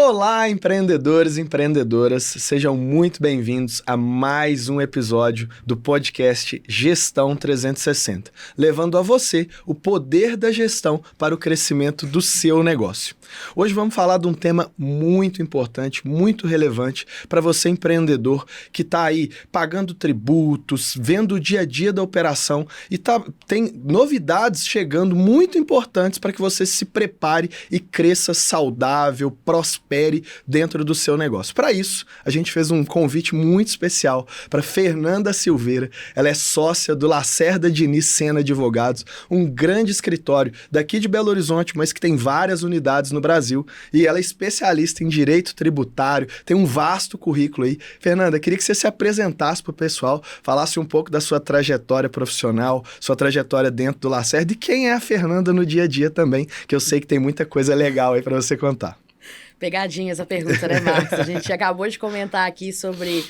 Olá, empreendedores e empreendedoras, sejam muito bem-vindos a mais um episódio do podcast Gestão 360, levando a você o poder da gestão para o crescimento do seu negócio. Hoje vamos falar de um tema muito importante, muito relevante para você empreendedor que está aí pagando tributos, vendo o dia a dia da operação e tem novidades chegando muito importantes para que você se prepare e cresça saudável, prospere dentro do seu negócio. Para isso, a gente fez um convite muito especial para Fernanda Silveira. Ela é sócia do Lacerda Diniz Sena Advogados, um grande escritório daqui de Belo Horizonte, mas que tem várias unidades no Brasil, e ela é especialista em direito tributário, tem um vasto currículo aí. Fernanda, queria que você se apresentasse para o pessoal, falasse um pouco da sua trajetória profissional, sua trajetória dentro do Lacerda e quem é a Fernanda no dia a dia também, que eu sei que tem muita coisa legal aí para você contar. Pegadinha essa pergunta, né, Marcos? A gente acabou de comentar aqui sobre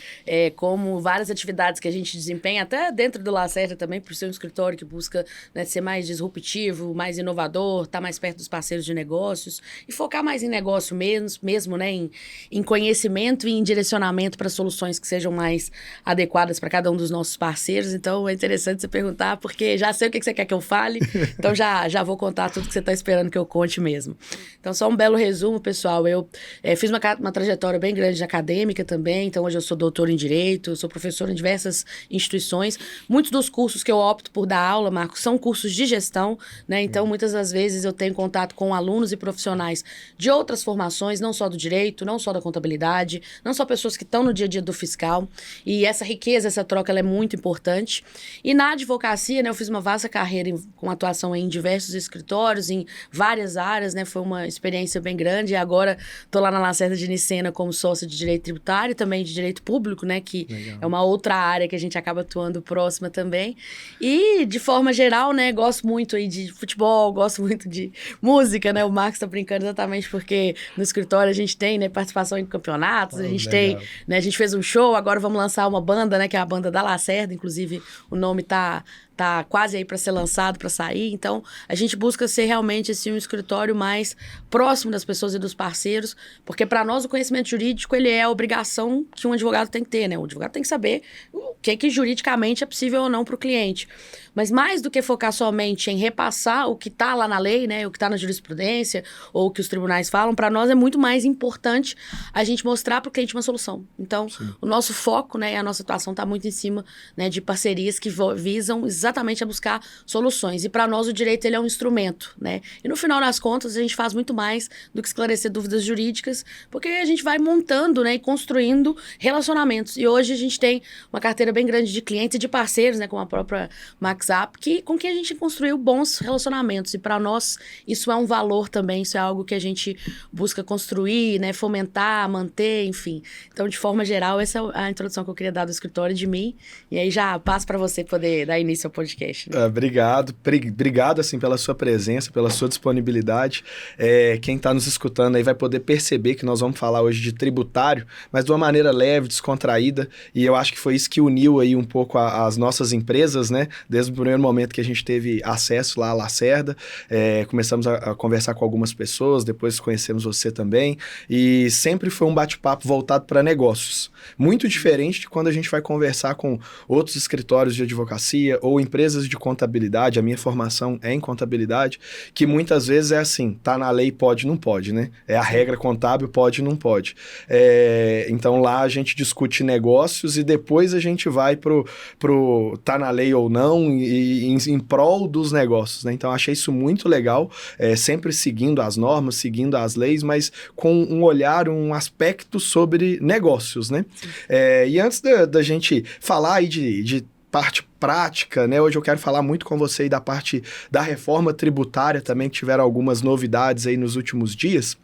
como várias atividades que a gente desempenha, até dentro do Lacerda também, por ser um escritório que busca, né, ser mais disruptivo, mais inovador, estar mais perto dos parceiros de negócios e focar mais em negócio mesmo, né, em conhecimento e em direcionamento para soluções que sejam mais adequadas para cada um dos nossos parceiros. Então, é interessante você perguntar, porque já sei o que você quer que eu fale, então já vou contar tudo que você está esperando que eu conte mesmo. Então, só um belo resumo, pessoal. Eu fiz uma trajetória bem grande de acadêmica também, então hoje eu sou doutor em Direito, sou professor em diversas instituições. Muitos dos cursos que eu opto por dar aula, Marcos, são cursos de gestão, né? Então, muitas das vezes eu tenho contato com alunos e profissionais de outras formações, não só do Direito, não só da Contabilidade, não só pessoas que estão no dia a dia do fiscal. E essa riqueza, essa troca, ela é muito importante. E na advocacia, né, eu fiz uma vasta carreira com atuação em diversos escritórios, em várias áreas, né? Foi uma experiência bem grande e agora estou lá na Lacerda Diniz Sena como sócia de Direito Tributário e também de Direito Público, né? Que Legal. É uma outra área que a gente acaba atuando próxima também. E, de forma geral, né? Gosto muito aí de futebol, gosto muito de música, né? O Marcos está brincando exatamente porque no escritório a gente tem, né, participação em campeonatos, a gente tem, né? A gente fez um show, agora vamos lançar uma banda, né? Que é a banda da Lacerda, inclusive o nome tá quase aí para ser lançado, para sair. Então, a gente busca ser realmente assim, um escritório mais próximo das pessoas e dos parceiros, porque para nós o conhecimento jurídico ele é a obrigação que um advogado tem que ter, né? O advogado tem que saber o que juridicamente é possível ou não para o cliente. Mas mais do que focar somente em repassar o que está lá na lei, né? O que está na jurisprudência ou o que os tribunais falam, para nós é muito mais importante a gente mostrar para o cliente uma solução. Então, Sim. O nosso foco, né, e a nossa atuação está muito em cima, né, de parcerias que visam exatamente a buscar soluções. E para nós o direito ele é um instrumento, né? E no final das contas a gente faz muito mais do que esclarecer dúvidas jurídicas, porque a gente vai montando, né, e construindo relacionamentos. E hoje a gente tem uma carteira bem grande de clientes e de parceiros, né, como a própria MaxUp, com quem a gente construiu bons relacionamentos. E para nós isso é um valor também, isso é algo que a gente busca construir, né, fomentar, manter, enfim. Então, de forma geral, essa é a introdução que eu queria dar do escritório de mim. E aí já passo para você poder dar início ao podcast. Né? Obrigado assim, pela sua presença, pela sua disponibilidade. Quem está nos escutando aí vai poder perceber que nós vamos falar hoje de tributário, mas de uma maneira leve, descontraída, e eu acho que foi isso que uniu aí um pouco as nossas empresas, né? Desde o primeiro momento que a gente teve acesso lá à Lacerda, começamos a conversar com algumas pessoas, depois conhecemos você também, e sempre foi um bate-papo voltado para negócios. Muito diferente de quando a gente vai conversar com outros escritórios de advocacia ou empresas de contabilidade. A minha formação é em contabilidade, que muitas vezes é assim, tá na lei, pode, não pode, né? É a regra contábil, pode, não pode. Então lá a gente discute negócios e depois a gente vai pro tá na lei ou não e em prol dos negócios, né? Então achei isso muito legal, sempre seguindo as normas, seguindo as leis, mas com um olhar, um aspecto sobre negócios, né? E antes da gente falar aí de parte prática, né? Hoje eu quero falar muito com você aí da parte da reforma tributária também, que tiveram algumas novidades aí nos últimos dias.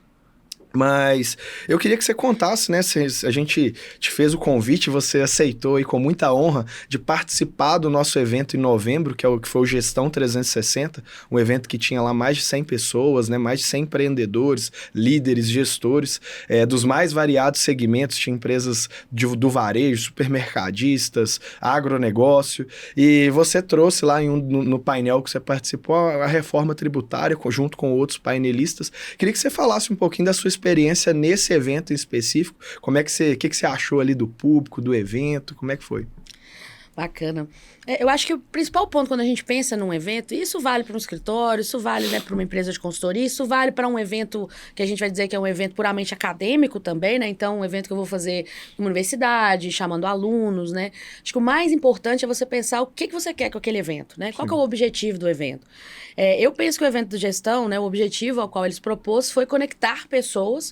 Mas eu queria que você contasse, né? A gente te fez o convite, você aceitou aí com muita honra de participar do nosso evento em novembro, que foi o Gestão 360, um evento que tinha lá mais de 100 pessoas, né? Mais de 100 empreendedores, líderes, gestores, dos mais variados segmentos, tinha empresas do varejo, supermercadistas, agronegócio, e você trouxe lá no painel que você participou a reforma tributária, junto com outros painelistas. Queria que você falasse um pouquinho da sua experiência experiência nesse evento em específico. Como é que que você achou ali do público, do evento? Como é que foi? Bacana. Eu acho que o principal ponto quando a gente pensa num evento, isso vale para um escritório, isso vale, né, para uma empresa de consultoria, isso vale para um evento que a gente vai dizer que é um evento puramente acadêmico também, né? Então, um evento que eu vou fazer numa universidade, chamando alunos, né? Acho que o mais importante é você pensar o que você quer com aquele evento, né? Qual que é o objetivo do evento? Eu penso que o evento de gestão, né, o objetivo ao qual eles propôs foi conectar pessoas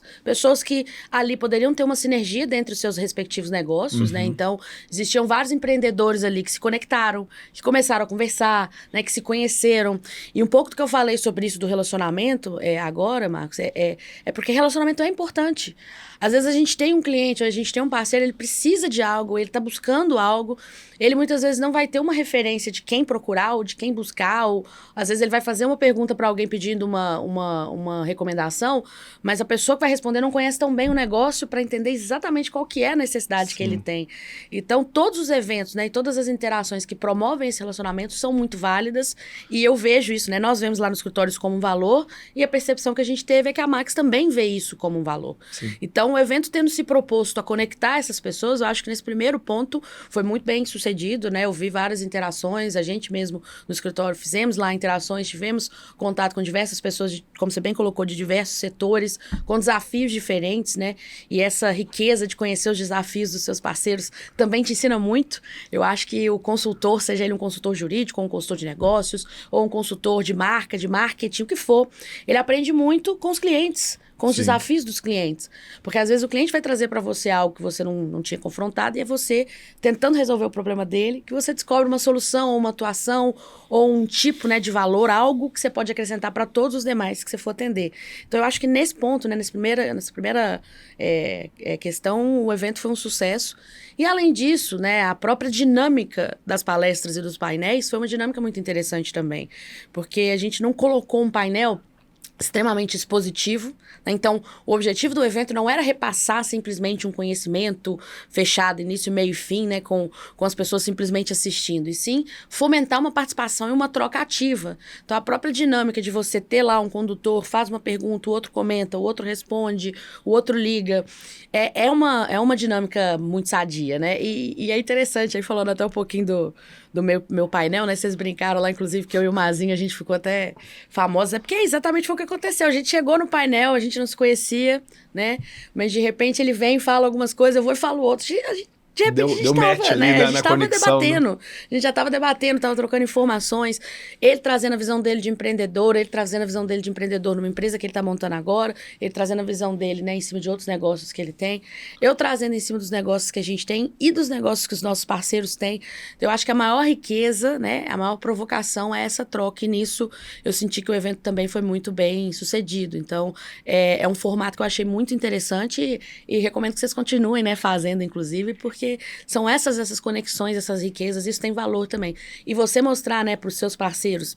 que ali poderiam ter uma sinergia dentro dos seus respectivos negócios, né? Então, existiam vários empreendedores ali que se conectaram, que começaram a conversar, né, que se conheceram. E um pouco do que eu falei sobre isso do relacionamento agora, Marcos, é porque relacionamento é importante. Às vezes a gente tem um cliente, a gente tem um parceiro, ele precisa de algo, ele está buscando algo, ele muitas vezes não vai ter uma referência de quem procurar ou de quem buscar, ou às vezes ele vai fazer uma pergunta para alguém pedindo uma recomendação, mas a pessoa que vai responder não conhece tão bem o negócio para entender exatamente qual que é a necessidade que ele tem. Então, todos os eventos, né, e todas as interações que promovem esse relacionamento são muito válidas, e eu vejo isso, né, nós vemos lá no escritório isso como um valor, e a percepção que a gente teve é que a Max também vê isso como um valor. Sim. Então, o evento tendo se proposto a conectar essas pessoas, eu acho que nesse primeiro ponto foi muito bem sucedido, né? Eu vi várias interações, a gente mesmo no escritório fizemos lá interações, tivemos contato com diversas pessoas, como você bem colocou, de diversos setores, com desafios diferentes, né? E essa riqueza de conhecer os desafios dos seus parceiros também te ensina muito. Eu acho que o consultor, seja ele um consultor jurídico, ou um consultor de negócios, ou um consultor de marca, de marketing, o que for, ele aprende muito com os clientes, com os desafios dos clientes. Porque às vezes o cliente vai trazer para você algo que você não tinha confrontado, e é você tentando resolver o problema dele, que você descobre uma solução, ou uma atuação, ou um tipo, né, de valor, algo que você pode acrescentar para todos os demais que você for atender. Então eu acho que nesse ponto, né, nessa primeira questão, o evento foi um sucesso. E além disso, né, a própria dinâmica das palestras e dos painéis foi uma dinâmica muito interessante também. Porque a gente não colocou um painel extremamente expositivo, né? Então, o objetivo do evento não era repassar simplesmente um conhecimento fechado, início, meio e fim, né? Com as pessoas simplesmente assistindo, e sim fomentar uma participação e uma troca ativa. Então, a própria dinâmica de você ter lá um condutor, faz uma pergunta, o outro comenta, o outro responde, o outro liga, é uma dinâmica muito sadia, né? E é interessante, aí falando até um pouquinho do meu painel, né? Vocês brincaram lá, inclusive, que eu e o Mazinho, a gente ficou até famosa, porque exatamente foi o que aconteceu. A gente chegou no painel, a gente não se conhecia, né? Mas de repente ele vem e fala algumas coisas, eu vou e falo outro. De repente a gente match ali, né, a gente estava debatendo, né? A gente já estava debatendo, estava trocando informações, ele trazendo a visão dele de empreendedor, ele trazendo a visão dele de empreendedor numa empresa que ele está montando agora, ele trazendo a visão dele, né, em cima de outros negócios que ele tem, eu trazendo em cima dos negócios que a gente tem e dos negócios que os nossos parceiros têm. Então, eu acho que a maior riqueza, né, a maior provocação é essa troca, e nisso eu senti que o evento também foi muito bem sucedido. Então, é um formato que eu achei muito interessante e recomendo que vocês continuem, né, fazendo, inclusive, porque são essas conexões, essas riquezas, isso tem valor também. E você mostrar, né, para os seus parceiros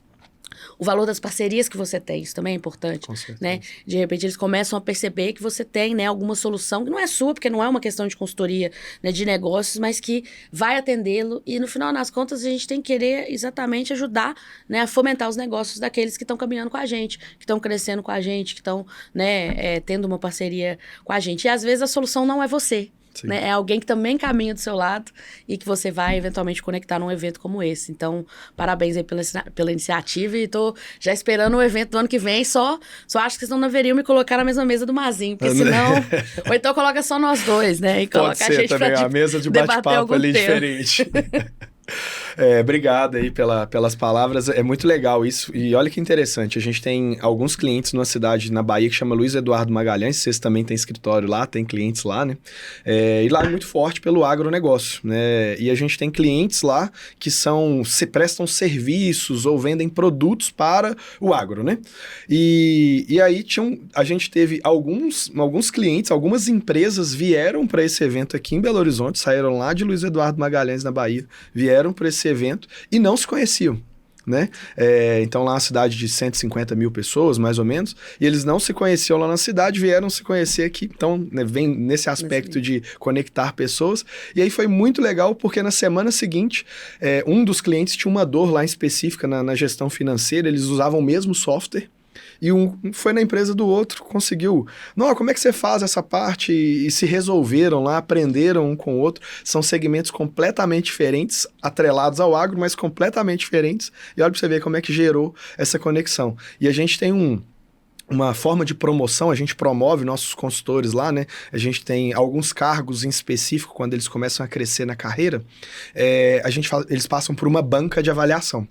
o valor das parcerias que você tem, isso também é importante, né? De repente eles começam a perceber que você tem, né, alguma solução que não é sua, porque não é uma questão de consultoria, né, de negócios, mas que vai atendê-lo, e no final das contas a gente tem que querer exatamente ajudar, né, a fomentar os negócios daqueles que estão caminhando com a gente, que estão crescendo com a gente, que estão, né, tendo uma parceria com a gente. E às vezes a solução não é você. Né? É alguém que também caminha do seu lado e que você vai eventualmente conectar num evento como esse. Então, parabéns aí pela iniciativa, e tô já esperando o evento do ano que vem. Só acho que vocês não deveriam me colocar na mesma mesa do Mazinho, porque senão... ou então coloca só nós dois, né? E coloca a gente também, a mesa de bate-papo ali diferente. Obrigado aí pelas palavras, é muito legal isso. E olha que interessante, a gente tem alguns clientes numa cidade na Bahia que chama Luiz Eduardo Magalhães, vocês também têm escritório lá, tem clientes lá, né? E lá é muito forte pelo agronegócio, né? E a gente tem clientes lá que prestam serviços ou vendem produtos para o agro, né? E aí a gente teve alguns clientes, algumas empresas vieram para esse evento aqui em Belo Horizonte, saíram lá de Luiz Eduardo Magalhães, na Bahia, vieram para esse evento e não se conheciam, né? Então lá é uma cidade de 150 mil pessoas, mais ou menos, e eles não se conheciam lá na cidade, vieram se conhecer aqui. Então, né, vem nesse aspecto de conectar pessoas. E aí foi muito legal, porque na semana seguinte, um dos clientes tinha uma dor lá específica na gestão financeira, eles usavam o mesmo software, e um foi na empresa do outro, conseguiu. Não, como é que você faz essa parte? E se resolveram lá, aprenderam um com o outro. São segmentos completamente diferentes, atrelados ao agro, mas completamente diferentes. E olha para você ver como é que gerou essa conexão. E a gente tem uma forma de promoção, a gente promove nossos consultores lá, né? A gente tem alguns cargos em específico, quando eles começam a crescer na carreira, eles passam por uma banca de avaliação.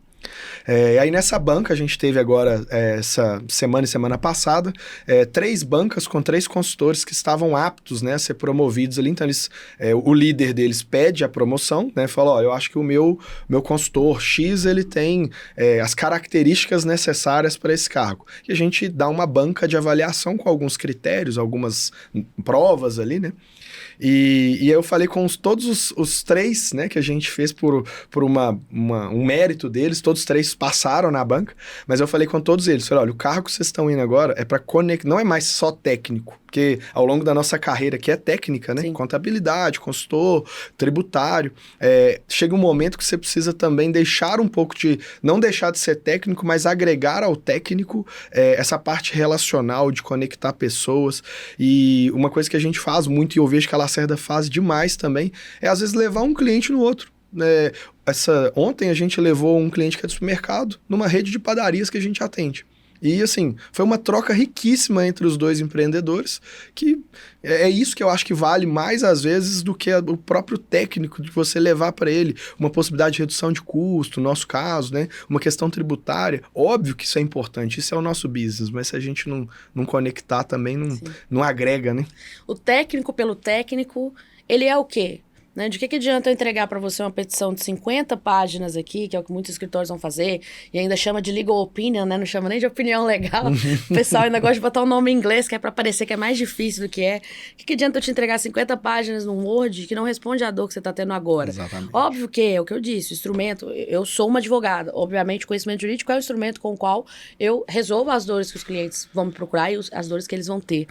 Aí nessa banca a gente teve agora, essa semana e semana passada, 3 bancas com 3 consultores que estavam aptos, né, a ser promovidos ali. Então o líder deles pede a promoção, né, fala, ó, eu acho que o meu consultor X, ele tem as características necessárias para esse cargo. E a gente dá uma banca de avaliação com alguns critérios, algumas provas ali, né. E aí eu falei com todos os 3, né, que a gente fez por um mérito deles, todos os 3 passaram na banca, mas eu falei com todos eles, falei, olha, o cargo que vocês estão indo agora é para conectar, não é mais só técnico, porque ao longo da nossa carreira aqui é técnica, né, Sim. Contabilidade, consultor, tributário, chega um momento que você precisa também deixar um pouco não deixar de ser técnico, mas agregar ao técnico essa parte relacional de conectar pessoas. E uma coisa que a gente faz muito, e eu vejo que a Lacerda faz demais também, é às vezes levar um cliente no outro. Ontem a gente levou um cliente que é do supermercado numa rede de padarias que a gente atende. E, assim, foi uma troca riquíssima entre os 2 empreendedores, que é isso que eu acho que vale mais, às vezes, do que o próprio técnico, de você levar para ele uma possibilidade de redução de custo, no nosso caso, né? Uma questão tributária. Óbvio que isso é importante, isso é o nosso business, mas se a gente não conectar também, não agrega, né? O técnico pelo técnico, ele é o quê? Né? De que adianta eu entregar para você uma petição de 50 páginas aqui, que é o que muitos escritórios vão fazer, e ainda chama de legal opinion, né? Não chama nem de opinião legal. O pessoal ainda gosta de botar um nome em inglês, que é para parecer que é mais difícil do que é. O que adianta eu te entregar 50 páginas num Word que não responde à dor que você está tendo agora? Exatamente. Óbvio que é o que eu disse, o instrumento, eu sou uma advogada, obviamente o conhecimento jurídico é o instrumento com o qual eu resolvo as dores que os clientes vão me procurar e as dores que eles vão ter.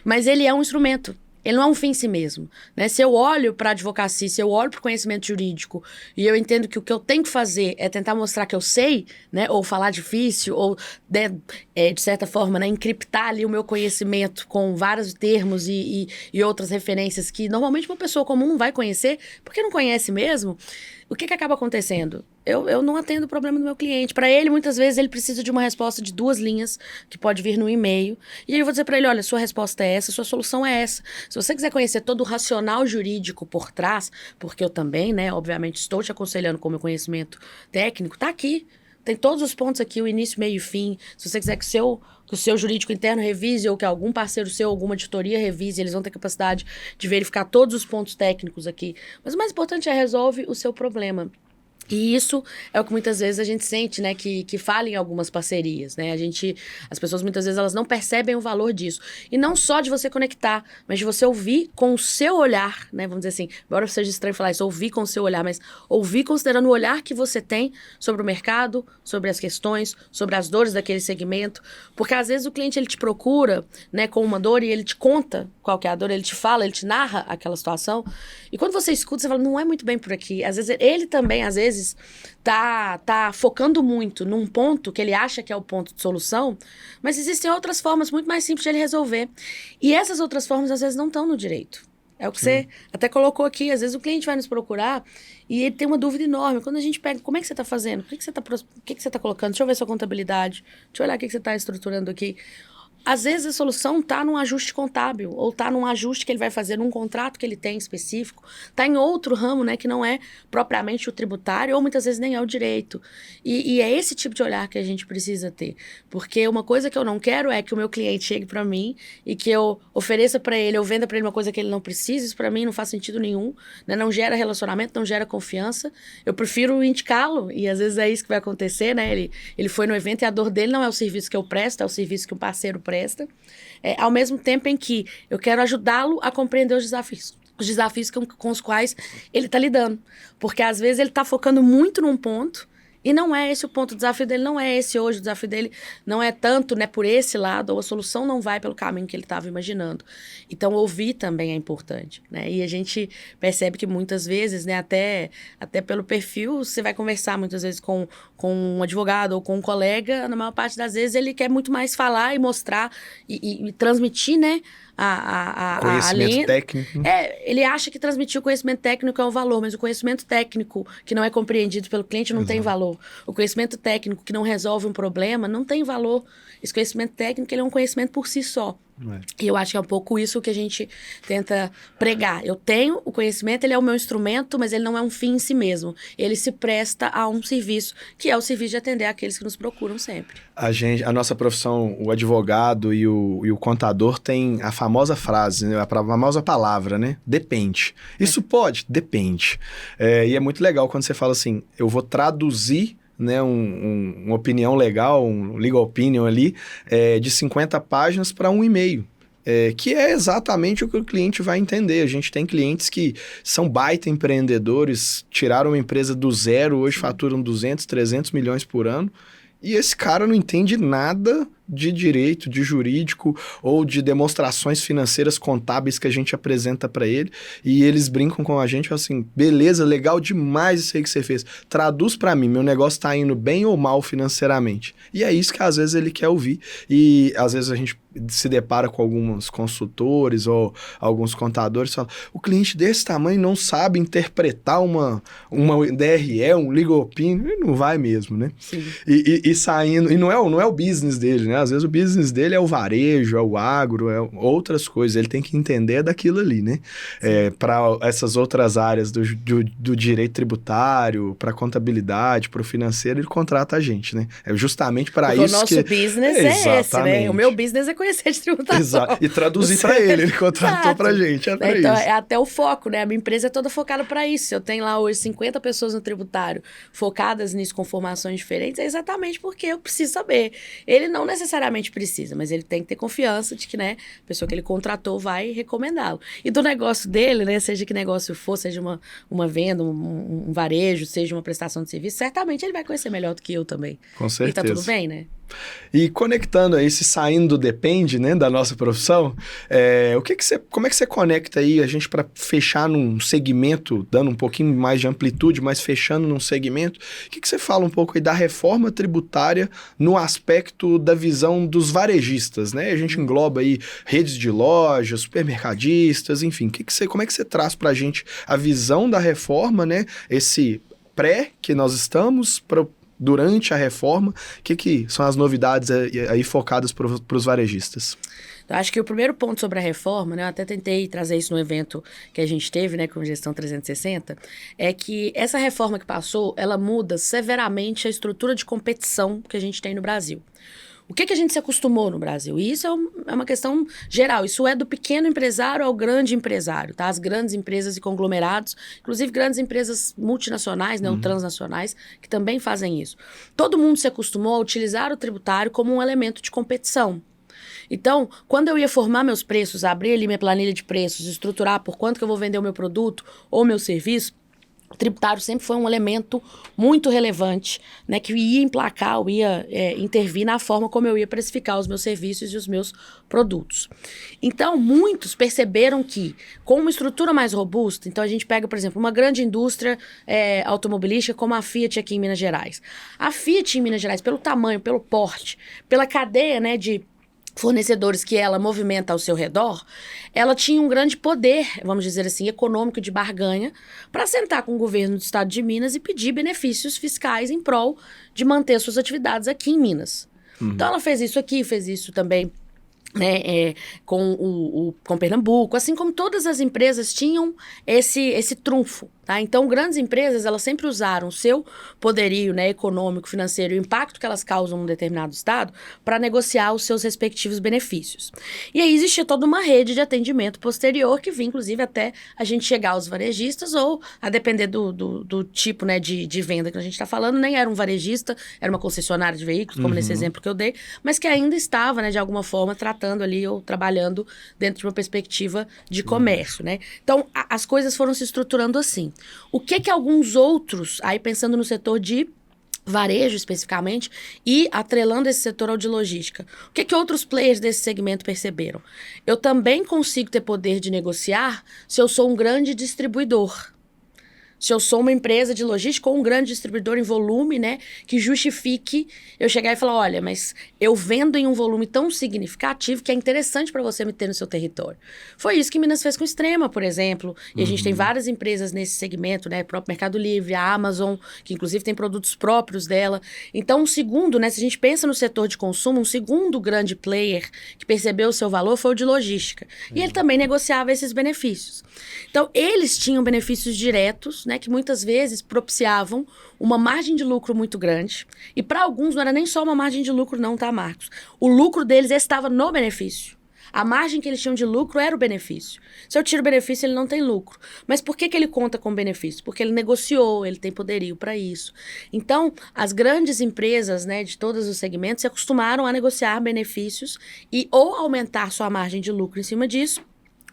Mas ele é um instrumento. Ele não é um fim em si mesmo, né? Se eu olho para a advocacia, se eu olho para o conhecimento jurídico e eu entendo que o que eu tenho que fazer é tentar mostrar que eu sei, né? Ou falar difícil, ou de certa forma, né? Encriptar ali o meu conhecimento com vários termos e outras referências que normalmente uma pessoa comum vai conhecer, porque não conhece mesmo. O que acaba acontecendo? Eu não atendo o problema do meu cliente. Para ele, muitas vezes, ele precisa de uma resposta de 2 linhas, que pode vir no e-mail. E aí eu vou dizer para ele, olha, sua resposta é essa, sua solução é essa. Se você quiser conhecer todo o racional jurídico por trás, porque eu também, né, obviamente, estou te aconselhando com o meu conhecimento técnico, tá aqui. Tem todos os pontos aqui, o início, meio e fim. Se você quiser que o seu jurídico interno revise ou que algum parceiro seu, alguma editoria revise, eles vão ter capacidade de verificar todos os pontos técnicos aqui. Mas o mais importante é resolve o seu problema. E isso é o que muitas vezes a gente sente, né, que falha em algumas parcerias, né? As pessoas muitas vezes elas não percebem o valor disso. E não só de você conectar, mas de você ouvir com o seu olhar, né? Vamos dizer assim, embora seja estranho falar isso, ouvir com o seu olhar, mas ouvir considerando o olhar que você tem sobre o mercado, sobre as questões, sobre as dores daquele segmento. Porque às vezes o cliente ele te procura, né, com uma dor e ele te conta qual que é a dor, ele te fala, ele te narra aquela situação. E quando você escuta, você fala, não é muito bem por aqui. Às vezes ele também, às vezes, tá focando muito num ponto que ele acha que é o ponto de solução, mas existem outras formas muito mais simples de ele resolver. E essas outras formas, às vezes, não estão no direito. É o que você até colocou aqui. Às vezes o cliente vai nos procurar e ele tem uma dúvida enorme. Quando a gente pega, como é que você está fazendo? O que você tá colocando? Deixa eu ver sua contabilidade. Deixa eu olhar o que você está estruturando aqui. Às vezes a solução está num ajuste contábil, ou está num ajuste que ele vai fazer num contrato que ele tem específico, está em outro ramo, né, que não é propriamente o tributário, ou muitas vezes nem é o direito. E é esse tipo de olhar que a gente precisa ter. Porque uma coisa que eu não quero é que o meu cliente chegue para mim e que eu ofereça para ele, eu venda para ele uma coisa que ele não precisa. Isso para mim não faz sentido nenhum, né? Não gera relacionamento, não gera confiança. Eu prefiro indicá-lo, e às vezes é isso que vai acontecer, né? Ele foi no evento e a dor dele não é o serviço que eu presto, é o serviço que um parceiro presta. Ao mesmo tempo em que eu quero ajudá-lo a compreender os desafios com os quais ele está lidando. Porque às vezes ele está focando muito num ponto E não é esse o ponto, o desafio dele não é esse hoje, o desafio dele não é tanto, né, por esse lado, ou a solução não vai pelo caminho que ele estava imaginando. Então, ouvir também é importante, né? E a gente percebe que muitas vezes, né, até pelo perfil, você vai conversar muitas vezes com um advogado ou com um colega, na maior parte das vezes ele quer muito mais falar e mostrar e transmitir, né, Conhecimento técnico. Ele acha que transmitir o conhecimento técnico é o valor, mas o conhecimento técnico que não é compreendido pelo cliente não tem valor. O conhecimento técnico que não resolve um problema não tem valor. Esse conhecimento técnico ele é um conhecimento por si só. E eu acho que é um pouco isso que a gente tenta pregar. Eu tenho o conhecimento, ele é o meu instrumento, mas ele não é um fim em si mesmo. Ele se presta a um serviço, que é o serviço de atender aqueles que nos procuram sempre. A nossa profissão, o advogado e o contador tem a famosa frase, né, a famosa palavra, né? Depende. Isso pode? Depende. E é muito legal quando você fala assim, eu vou traduzir, né, uma opinião legal, um legal opinion ali, de 50 páginas para um e-mail. Que é exatamente o que o cliente vai entender. A gente tem clientes que são baita empreendedores, tiraram uma empresa do zero, hoje faturam 200, 300 milhões por ano, e esse cara não entende nada de direito, de jurídico ou de demonstrações financeiras contábeis que a gente apresenta para ele, e eles brincam com a gente assim, beleza, legal demais isso aí que você fez, traduz para mim, meu negócio tá indo bem ou mal financeiramente, e é isso que às vezes ele quer ouvir, e às vezes a gente se depara com alguns consultores ou alguns contadores e fala, o cliente desse tamanho não sabe interpretar uma DRE, um legal opinion, ele não vai mesmo, né? Sim. E saindo, e não é o business dele, né? Às vezes o business dele é o varejo, é o agro, é outras coisas. Ele tem que entender daquilo ali, né? Para essas outras áreas do direito tributário, para contabilidade, para o financeiro, ele contrata a gente, né? É justamente para isso que... O nosso business é esse, né? O meu business é conhecer de tributação. Exato. E traduzir para ele contratou para a gente, é para então, isso. É até o foco, né? A minha empresa é toda focada para isso. Eu tenho lá hoje 50 pessoas no tributário focadas nisso com formações diferentes, é exatamente porque eu preciso saber. Ele não necessariamente precisa, mas ele tem que ter confiança de que, né, a pessoa que ele contratou vai recomendá-lo. E do negócio dele, né, seja que negócio for, seja uma venda, um varejo, seja uma prestação de serviço, certamente ele vai conhecer melhor do que eu também. Com certeza. E tá tudo bem, né? E conectando aí, se saindo do depende, né, da nossa profissão, como é que você conecta aí a gente para fechar num segmento, dando um pouquinho mais de amplitude, mas fechando num segmento, o que você fala um pouco aí da reforma tributária no aspecto da visão dos varejistas, né? A gente engloba aí redes de lojas, supermercadistas, enfim, como é que você traz para a gente a visão da reforma, né? Esse pré que nós estamos durante a reforma, o que são as novidades aí focadas para os varejistas? Eu acho que o primeiro ponto sobre a reforma, né, eu até tentei trazer isso no evento que a gente teve, né, com Gestão 360, é que essa reforma que passou, ela muda severamente a estrutura de competição que a gente tem no Brasil. O que a gente se acostumou no Brasil? E isso é uma questão geral. Isso é do pequeno empresário ao grande empresário, tá? As grandes empresas e conglomerados, inclusive grandes empresas multinacionais, né, ou transnacionais, que também fazem isso. Todo mundo se acostumou a utilizar o tributário como um elemento de competição. Então, quando eu ia formar meus preços, abrir ali minha planilha de preços, estruturar por quanto que eu vou vender o meu produto ou meu serviço, o tributário sempre foi um elemento muito relevante, né, que ia emplacar, ia intervir na forma como eu ia precificar os meus serviços e os meus produtos. Então, muitos perceberam que, com uma estrutura mais robusta, então a gente pega, por exemplo, uma grande indústria automobilística como a Fiat aqui em Minas Gerais. A Fiat em Minas Gerais, pelo tamanho, pelo porte, pela cadeia, né, de fornecedores que ela movimenta ao seu redor, ela tinha um grande poder, vamos dizer assim, econômico de barganha para sentar com o governo do estado de Minas e pedir benefícios fiscais em prol de manter suas atividades aqui em Minas. Então ela fez isso aqui, fez isso também, né, com Pernambuco, assim como todas as empresas tinham esse trunfo. Tá? Então, grandes empresas, elas sempre usaram o seu poderio, né, econômico, financeiro, o impacto que elas causam num determinado estado para negociar os seus respectivos benefícios. E aí existia toda uma rede de atendimento posterior que vinha, inclusive, até a gente chegar aos varejistas ou, a depender do tipo, né, de venda que a gente está falando, nem era um varejista, era uma concessionária de veículos, como nesse exemplo que eu dei, mas que ainda estava, né, de alguma forma, tratando ali ou trabalhando dentro de uma perspectiva de comércio, né? Então, as coisas foram se estruturando assim. O que alguns outros, aí pensando no setor de varejo especificamente, e atrelando esse setor ao de logística. O que outros players desse segmento perceberam? Eu também consigo ter poder de negociar se eu sou um grande distribuidor. Se eu sou uma empresa de logística ou um grande distribuidor em volume, né, que justifique eu chegar e falar, olha, mas eu vendo em um volume tão significativo que é interessante para você me ter no seu território. Foi isso que Minas fez com Extrema, por exemplo, e a gente tem várias empresas nesse segmento, né, o próprio Mercado Livre, a Amazon, que inclusive tem produtos próprios dela. Então, um segundo, né, se a gente pensa no setor de consumo, um segundo grande player que percebeu o seu valor foi o de logística. E ele também negociava esses benefícios. Então, eles tinham benefícios diretos, né, que muitas vezes propiciavam uma margem de lucro muito grande. E para alguns não era nem só uma margem de lucro não, tá, Marcos? O lucro deles estava no benefício. A margem que eles tinham de lucro era o benefício. Se eu tiro o benefício, ele não tem lucro. Mas por que ele conta com benefício? Porque ele negociou, ele tem poderio para isso. Então, as grandes empresas, né, de todos os segmentos se acostumaram a negociar benefícios e ou aumentar sua margem de lucro em cima disso,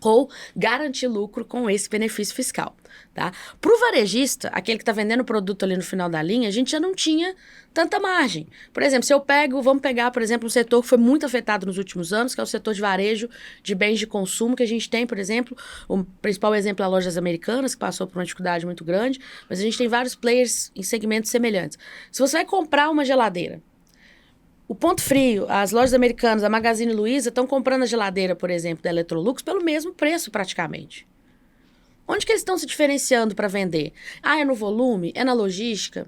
ou garantir lucro com esse benefício fiscal, tá? Para o varejista, aquele que está vendendo o produto ali no final da linha, a gente já não tinha tanta margem. Por exemplo, se eu vamos pegar, por exemplo, um setor que foi muito afetado nos últimos anos, que é o setor de varejo de bens de consumo, que a gente tem, por exemplo, o principal exemplo é a Lojas Americanas, que passou por uma dificuldade muito grande, mas a gente tem vários players em segmentos semelhantes. Se você vai comprar uma geladeira, o Ponto Frio, as Lojas Americanas, a Magazine Luiza estão comprando a geladeira, por exemplo, da Electrolux pelo mesmo preço praticamente. Onde que eles estão se diferenciando para vender? Ah, é no volume? É na logística?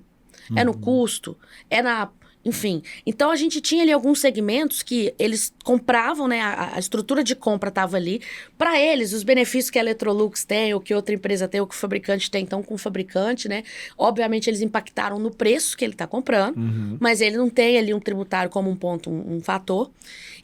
É no custo? É na... Enfim, então a gente tinha ali alguns segmentos que eles compravam, né? A estrutura de compra estava ali. Para eles, os benefícios que a Electrolux tem, ou que outra empresa tem, ou que o fabricante tem, então com o fabricante, né? Obviamente eles impactaram no preço que ele está comprando, mas ele não tem ali um tributário como um ponto, um fator.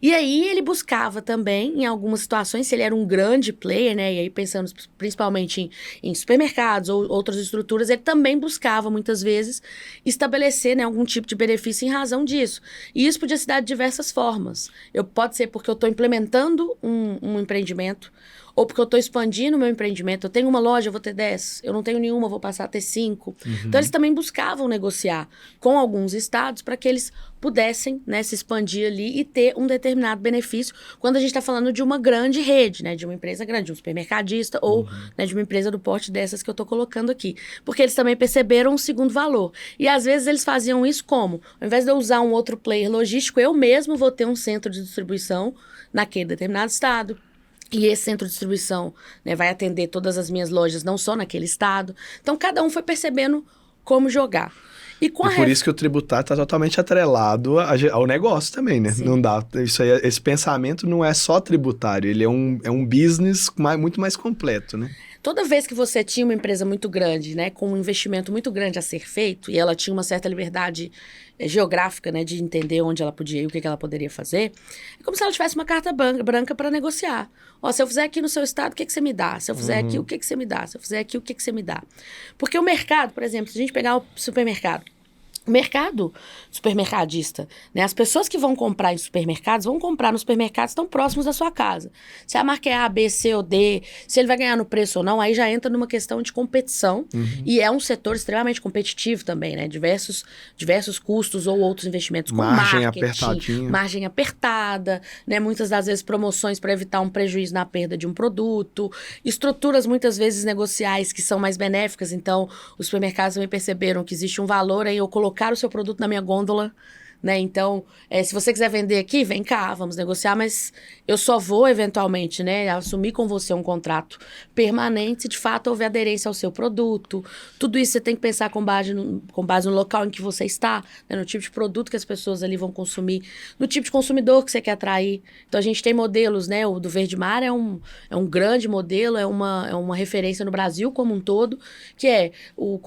E aí ele buscava também, em algumas situações, se ele era um grande player, né? E aí pensando principalmente em supermercados ou outras estruturas, ele também buscava, muitas vezes, estabelecer, né, algum tipo de benefício em razão disso. E isso podia se dar de diversas formas. Pode ser porque eu estou implementando um empreendimento, ou porque eu estou expandindo o meu empreendimento. Eu tenho uma loja, eu vou ter 10. Eu não tenho nenhuma, eu vou passar a ter 5. Então, eles também buscavam negociar com alguns estados para que eles pudessem, né, se expandir ali e ter um determinado benefício quando a gente está falando de uma grande rede, né, de uma empresa grande, de um supermercadista ou, né, de uma empresa do porte dessas que eu estou colocando aqui. Porque eles também perceberam um segundo valor. E, às vezes, eles faziam isso como? Ao invés de eu usar um outro player logístico, eu mesmo vou ter um centro de distribuição naquele determinado estado. E esse centro de distribuição, né, vai atender todas as minhas lojas, não só naquele estado. Então, cada um foi percebendo como jogar. E por isso que o tributário está totalmente atrelado ao negócio também, né? Sim. Não dá. Isso aí, esse pensamento não é só tributário, ele é um business muito mais completo, né? Toda vez que você tinha uma empresa muito grande, né, com um investimento muito grande a ser feito, e ela tinha uma certa liberdade geográfica, né, de entender onde ela podia ir, o que ela poderia fazer, é como se ela tivesse uma carta branca para negociar. Ó, se eu fizer aqui no seu estado, o que você me dá? Se eu fizer aqui, o que você me dá? Se eu fizer aqui, o que você me dá? Porque o mercado, por exemplo, se a gente pegar o supermercado, o mercado supermercadista, né? As pessoas que vão comprar em supermercados, vão comprar nos supermercados que estão próximos da sua casa. Se a marca é A, B, C ou D, se ele vai ganhar no preço ou não, aí já entra numa questão de competição. E é um setor extremamente competitivo também, né? Diversos custos ou outros investimentos com marketing, margem apertada, né? Muitas das vezes promoções para evitar um prejuízo na perda de um produto, estruturas muitas vezes negociais que são mais benéficas. Então, os supermercados também perceberam que existe um valor em eu colocar o seu produto na minha gôndola, né? Então, se você quiser vender aqui, vem cá, vamos negociar, mas eu só vou, eventualmente, né, assumir com você um contrato permanente se de fato houver aderência ao seu produto. Tudo isso você tem que pensar com base no local em que você está, né, no tipo de produto que as pessoas ali vão consumir, no tipo de consumidor que você quer atrair. Então, a gente tem modelos, né? O do Verde Mar é um grande modelo, é uma referência no Brasil como um todo, que é o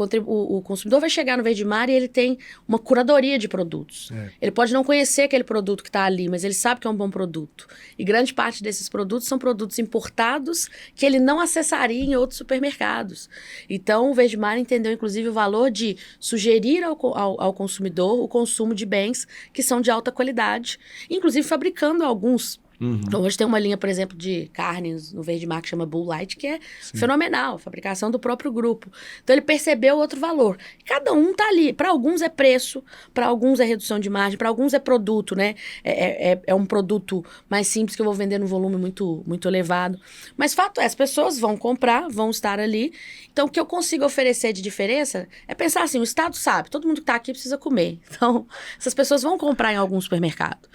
consumidor vai chegar no Verde Mar e ele tem uma curadoria de produtos. Ele pode não conhecer aquele produto que está ali, mas ele sabe que é um bom produto. E grande parte desses produtos são produtos importados que ele não acessaria em outros supermercados. Então, o Verde Mar entendeu, inclusive, o valor de sugerir ao consumidor o consumo de bens que são de alta qualidade, inclusive fabricando alguns Então, hoje tem uma linha, por exemplo, de carnes no Verde Mar que chama Bull Light, que é fenomenal, fabricação do próprio grupo. Então, ele percebeu outro valor. Cada um tá ali. Para alguns é preço, para alguns é redução de margem, para alguns é produto, né? É um produto mais simples que eu vou vender num volume muito, muito elevado. Mas fato é, as pessoas vão comprar, vão estar ali. Então, o que eu consigo oferecer de diferença é pensar assim, o Estado sabe, todo mundo que está aqui precisa comer. Então, essas pessoas vão comprar em algum supermercado.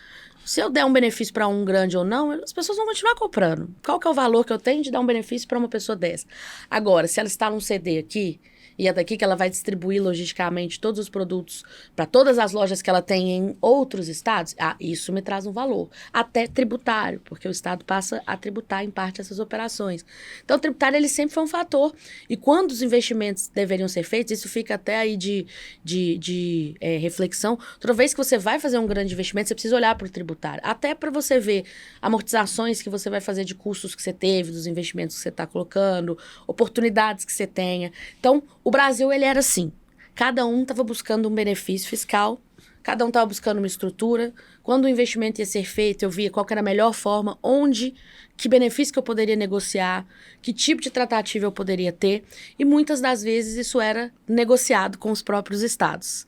Se eu der um benefício para um grande ou não, as pessoas vão continuar comprando. Qual que é o valor que eu tenho de dar um benefício para uma pessoa dessa? Agora, se ela instala um CD aqui, e é daqui que ela vai distribuir logisticamente todos os produtos para todas as lojas que ela tem em outros estados, isso me traz um valor. Até tributário, porque o Estado passa a tributar em parte essas operações. Então, o tributário ele sempre foi um fator. E quando os investimentos deveriam ser feitos, isso fica até aí de reflexão. Toda vez que você vai fazer um grande investimento, você precisa olhar para o tributário. Até para você ver amortizações que você vai fazer de custos que você teve, dos investimentos que você está colocando, oportunidades que você tenha. Então, o Brasil, ele era assim. Cada um estava buscando um benefício fiscal, cada um estava buscando uma estrutura. Quando o investimento ia ser feito, eu via qual que era a melhor forma, que benefício que eu poderia negociar, que tipo de tratativa eu poderia ter. E muitas das vezes isso era negociado com os próprios estados.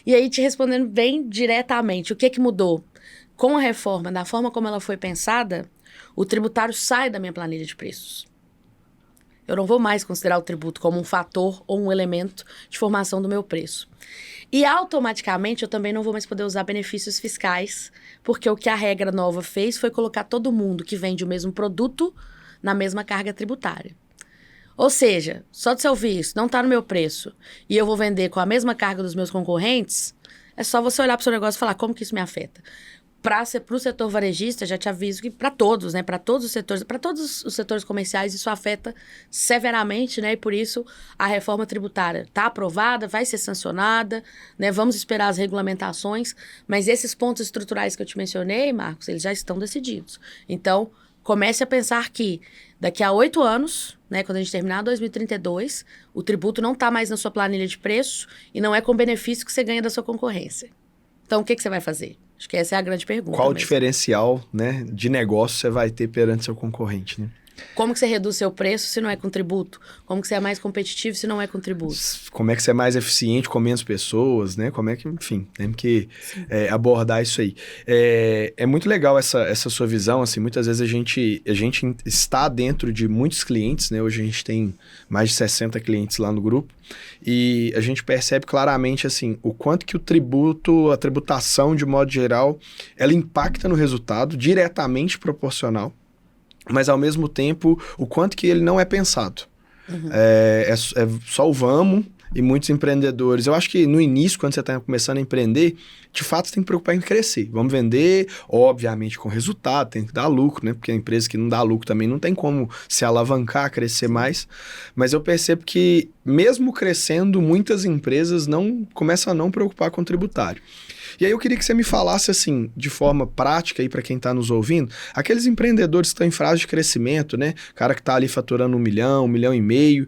E aí, te respondendo bem diretamente, o que mudou? Com a reforma, da forma como ela foi pensada, o tributário sai da minha planilha de preços. Eu não vou mais considerar o tributo como um fator ou um elemento de formação do meu preço. E automaticamente eu também não vou mais poder usar benefícios fiscais, porque o que a regra nova fez foi colocar todo mundo que vende o mesmo produto na mesma carga tributária. Ou seja, só de você ouvir isso, não está no meu preço, e eu vou vender com a mesma carga dos meus concorrentes, é só você olhar para o seu negócio e falar como que isso me afeta. Para o setor varejista, já te aviso que para todos, né, para todos os setores comerciais, isso afeta severamente, né, e por isso a reforma tributária está aprovada, vai ser sancionada, né, vamos esperar as regulamentações, mas esses pontos estruturais que eu te mencionei, Marcos, eles já estão decididos. Então, comece a pensar que daqui a 8 anos, né, quando a gente terminar 2032, o tributo não está mais na sua planilha de preço e não é com benefício que você ganha da sua concorrência. Então, o que você vai fazer? Acho que essa é a grande pergunta. Qual o mesmo. Diferencial, né, de negócio você vai ter perante seu concorrente, né? Como que você reduz seu preço se não é com tributo? Como que você é mais competitivo se não é com tributo? Como é que você é mais eficiente com menos pessoas, né? Como é que, enfim, temos que abordar isso aí. É muito legal essa sua visão, assim, muitas vezes a gente está dentro de muitos clientes, né? Hoje a gente tem mais de 60 clientes lá no grupo e a gente percebe claramente, assim, o quanto que o tributo, a tributação, de modo geral, ela impacta no resultado, diretamente proporcional, mas ao mesmo tempo, o quanto que ele não é pensado. Uhum. É só o vamos, e muitos empreendedores. Eu acho que no início, quando você está começando a empreender, de fato você tem que preocupar em crescer. Vamos vender, obviamente, com resultado, tem que dar lucro, né? Porque a empresa que não dá lucro também não tem como se alavancar, crescer mais. Mas eu percebo que, mesmo crescendo, muitas empresas começam a não preocupar com o tributário. E aí eu queria que você me falasse, assim, de forma prática aí para quem está nos ouvindo, aqueles empreendedores que estão em fase de crescimento, né? Cara que está ali faturando 1 milhão, 1,5 milhão,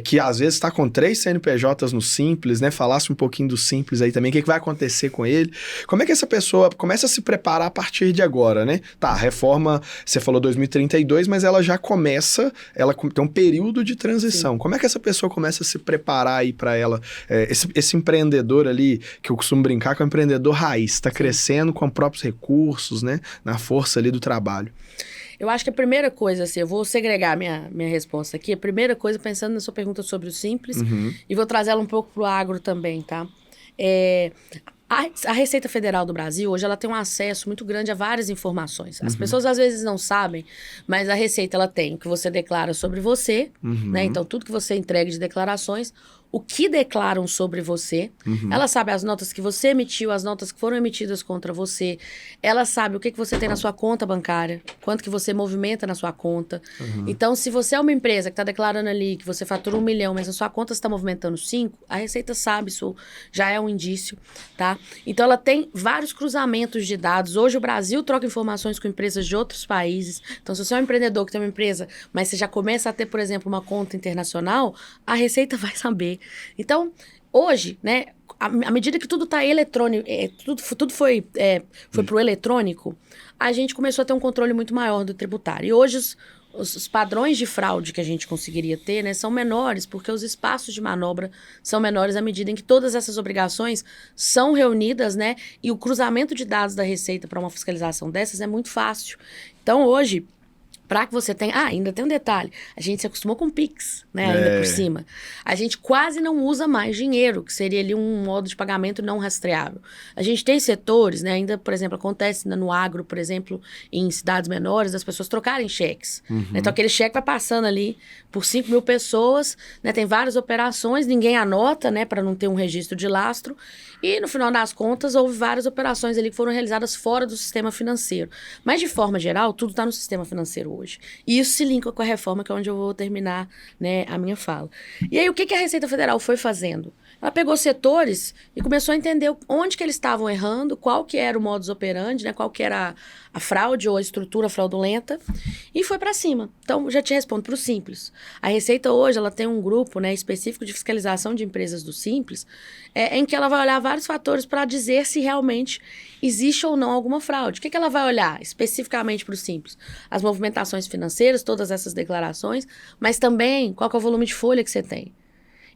que às vezes está com 3 CNPJs no Simples, né? Falasse um pouquinho do Simples aí também, o que vai acontecer com ele? Como é que essa pessoa começa a se preparar a partir de agora, né? Tá, a reforma, você falou 2032, mas ela já começa, ela tem um período de transição. Sim. Como é que essa pessoa começa a se preparar aí para ela, esse empreendedor ali, que eu costumo brincar, que é um empreendedor raiz, está crescendo com próprios recursos, né? Na força ali do trabalho. Eu acho que a primeira coisa, assim, eu vou segregar minha resposta aqui. A primeira coisa, pensando na sua pergunta sobre o Simples, e vou trazer ela um pouco para o agro também, tá? A Receita Federal do Brasil, hoje, ela tem um acesso muito grande a várias informações. As pessoas, às vezes, não sabem, mas a Receita, ela tem o que você declara sobre você, né? Então, tudo que você entrega de declarações, o que declaram sobre você. Ela sabe as notas que você emitiu, as notas que foram emitidas contra você. Ela sabe o que você tem na sua conta bancária, quanto que você movimenta na sua conta. Então, se você é uma empresa que está declarando ali que você fatura 1 milhão, mas a sua conta está movimentando 5, a Receita sabe, isso já é um indício, tá? Então, ela tem vários cruzamentos de dados. Hoje, o Brasil troca informações com empresas de outros países. Então, se você é um empreendedor que tem uma empresa, mas você já começa a ter, por exemplo, uma conta internacional, a Receita vai saber. Então, hoje, né, à medida que tudo está eletrônico, tudo foi para o eletrônico, a gente começou a ter um controle muito maior do tributário. E hoje os padrões de fraude que a gente conseguiria ter, né, são menores, porque os espaços de manobra são menores à medida em que todas essas obrigações são reunidas, né, e o cruzamento de dados da Receita para uma fiscalização dessas é muito fácil. Então, hoje, para que você tenha... ainda tem um detalhe. A gente se acostumou com Pix, né? Ainda por cima. A gente quase não usa mais dinheiro, que seria ali um modo de pagamento não rastreável. A gente tem setores, né? Ainda, por exemplo, acontece no agro, por exemplo, em cidades menores, das pessoas trocarem cheques. Né? Então, aquele cheque vai passando ali por 5 mil pessoas, né? Tem várias operações, ninguém anota, né? Para não ter um registro de lastro. E, no final das contas, houve várias operações ali que foram realizadas fora do sistema financeiro. Mas, de forma geral, tudo está no sistema financeiro hoje. E isso se linka com a reforma, que é onde eu vou terminar, né, a minha fala. E aí, o que a Receita Federal foi fazendo? Ela pegou setores e começou a entender onde que eles estavam errando, qual que era o modus operandi, né, qual que era a fraude ou a estrutura fraudulenta, e foi para cima. Então, já te respondo para o Simples. A Receita hoje, ela tem um grupo, né, específico de fiscalização de empresas do Simples, em que ela vai olhar vários fatores para dizer se realmente existe ou não alguma fraude. O que ela vai olhar especificamente para o Simples? As movimentações financeiras, todas essas declarações, mas também qual que é o volume de folha que você tem.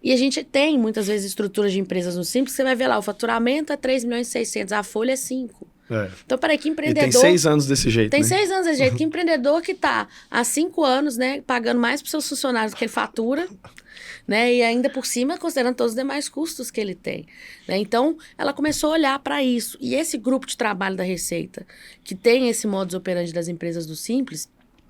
E a gente tem, muitas vezes, estruturas de empresas no Simples, você vai ver lá, o faturamento é 3.600.000, a folha é 5. Então, peraí, que empreendedor... E tem 6 anos desse jeito, Tem né? 6 anos desse jeito. Que empreendedor que está há 5 anos, né, pagando mais para os seus funcionários do que ele fatura, né, e ainda por cima considerando todos os demais custos que ele tem. Né? Então, ela começou a olhar para isso. E esse grupo de trabalho da Receita, que tem esse modus operandi das empresas do Simples,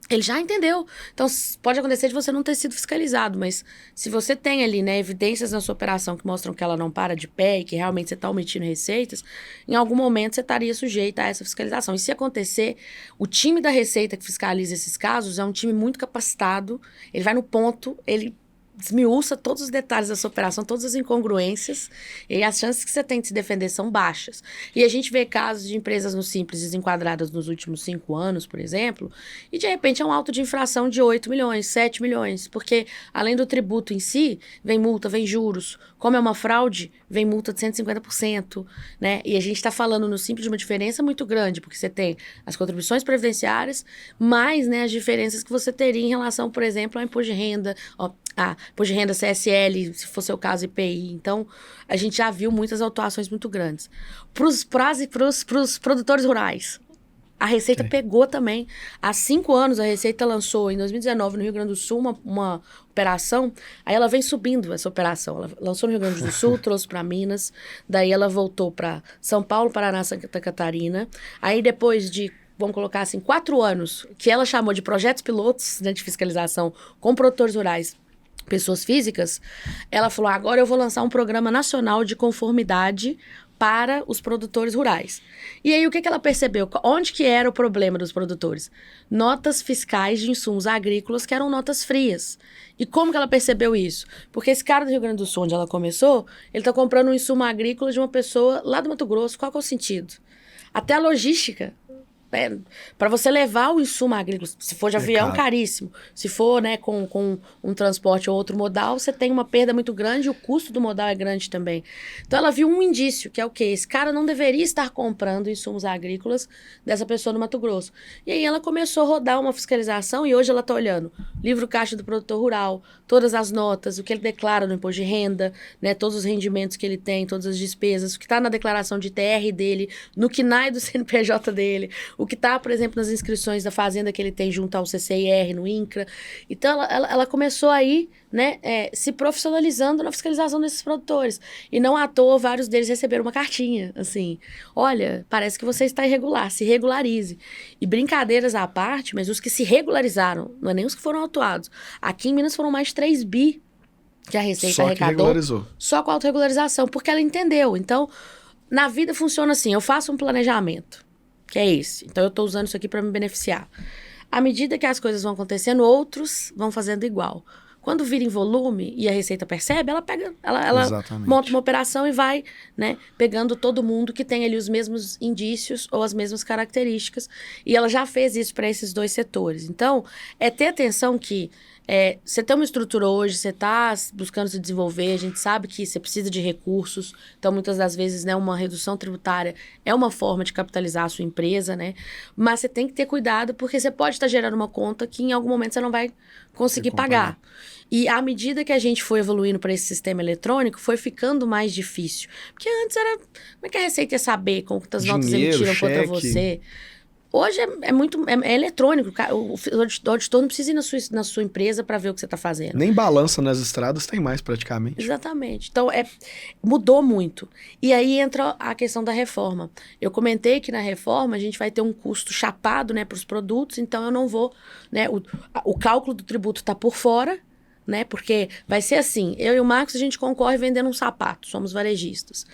ele já entendeu. Então, pode acontecer de você não ter sido fiscalizado, mas se você tem ali, né, evidências na sua operação que mostram que ela não para de pé e que realmente você está omitindo receitas, em algum momento você estaria sujeito a essa fiscalização. E se acontecer, o time da Receita que fiscaliza esses casos é um time muito capacitado, ele vai no ponto, ele desmiuça todos os detalhes da sua operação, todas as incongruências, e as chances que você tem de se defender são baixas. E a gente vê casos de empresas no Simples desenquadradas nos últimos 5 anos, por exemplo, e de repente é um auto de infração de 8 milhões, 7 milhões, porque além do tributo em si, vem multa, vem juros. Como é uma fraude, vem multa de 150%, né? E a gente está falando no Simples de uma diferença muito grande, porque você tem as contribuições previdenciárias, mais, né, as diferenças que você teria em relação, por exemplo, ao imposto de renda, imposto de renda CSL, se for seu caso IPI. Então, a gente já viu muitas autuações muito grandes. Para os produtores rurais, a Receita pegou também. Há 5 anos, a Receita lançou, em 2019, no Rio Grande do Sul, uma operação. Aí ela vem subindo essa operação. Ela lançou no Rio Grande do Sul, trouxe para Minas. Daí ela voltou para São Paulo, Paraná, Santa Catarina. Aí depois de, vamos colocar assim, 4 anos, que ela chamou de projetos pilotos, né, de fiscalização com produtores rurais, pessoas físicas, ela falou, agora eu vou lançar um programa nacional de conformidade para os produtores rurais. E aí, o que ela percebeu? Onde que era o problema dos produtores? Notas fiscais de insumos agrícolas que eram notas frias. E como que ela percebeu isso? Porque esse cara do Rio Grande do Sul, onde ela começou, ele está comprando um insumo agrícola de uma pessoa lá do Mato Grosso. Qual que é o sentido? Até a logística. Para você levar o insumo agrícola, se for de avião, caríssimo. Se for, né, com um transporte ou outro modal, você tem uma perda muito grande e o custo do modal é grande também. Então, ela viu um indício, que é o quê? Esse cara não deveria estar comprando insumos agrícolas dessa pessoa no Mato Grosso. E aí, ela começou a rodar uma fiscalização e hoje ela está olhando livro caixa do produtor rural, todas as notas, o que ele declara no imposto de renda, né, todos os rendimentos que ele tem, todas as despesas, o que está na declaração de TR dele, no KNAI do CNPJ dele, o que está, por exemplo, nas inscrições da fazenda que ele tem junto ao CCIR, no INCRA. Então, ela começou aí, né, se profissionalizando na fiscalização desses produtores. E não à toa, vários deles receberam uma cartinha, assim, olha, parece que você está irregular, se regularize. E brincadeiras à parte, mas os que se regularizaram, não é nem os que foram autuados. Aqui em Minas foram mais de 3 bi que a Receita arrecadou. Só com a autorregularização, porque ela entendeu. Então, na vida funciona assim, eu faço um planejamento, que é esse. Então, eu estou usando isso aqui para me beneficiar. À medida que as coisas vão acontecendo, outros vão fazendo igual. Quando vira em volume e a Receita percebe, ela pega, ela monta uma operação e vai, né, pegando todo mundo que tem ali os mesmos indícios ou as mesmas características. E ela já fez isso para esses dois setores. Então, é ter atenção que você tem uma estrutura hoje, você está buscando se desenvolver, a gente sabe que você precisa de recursos, então muitas das vezes, né, uma redução tributária é uma forma de capitalizar a sua empresa, né? Mas você tem que ter cuidado porque você pode estar gerando uma conta que em algum momento você não vai conseguir pagar. E à medida que a gente foi evoluindo para esse sistema eletrônico, foi ficando mais difícil. Porque antes era, como é que a Receita ia saber quantas notas emitiram contra você? Hoje é eletrônico. O auditor não precisa ir na sua empresa para ver o que você está fazendo. Nem balança nas estradas tem mais, praticamente. Exatamente. Então, mudou muito. E aí entra a questão da reforma. Eu comentei que na reforma a gente vai ter um custo chapado, né, para os produtos, então eu não vou... Né, o cálculo do tributo está por fora, né, porque vai ser assim, eu e o Marcos, a gente concorre vendendo um sapato, somos varejistas.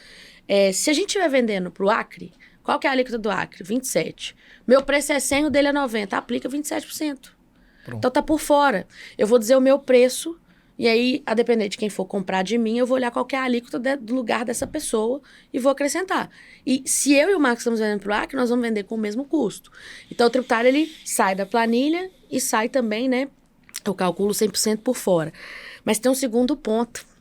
Se a gente estiver vendendo para o Acre... Qual que é a alíquota do Acre? 27%. Meu preço é 100%, o dele é 90%. Aplica 27%. Pronto. Então tá por fora. Eu vou dizer o meu preço, e aí, a depender de quem for comprar de mim, eu vou olhar qual que é a alíquota do lugar dessa pessoa e vou acrescentar. E se eu e o Marcos estamos vendendo pro Acre, nós vamos vender com o mesmo custo. Então o tributário, ele sai da planilha e sai também, né? Eu calculo 100% por fora. Mas tem um segundo ponto.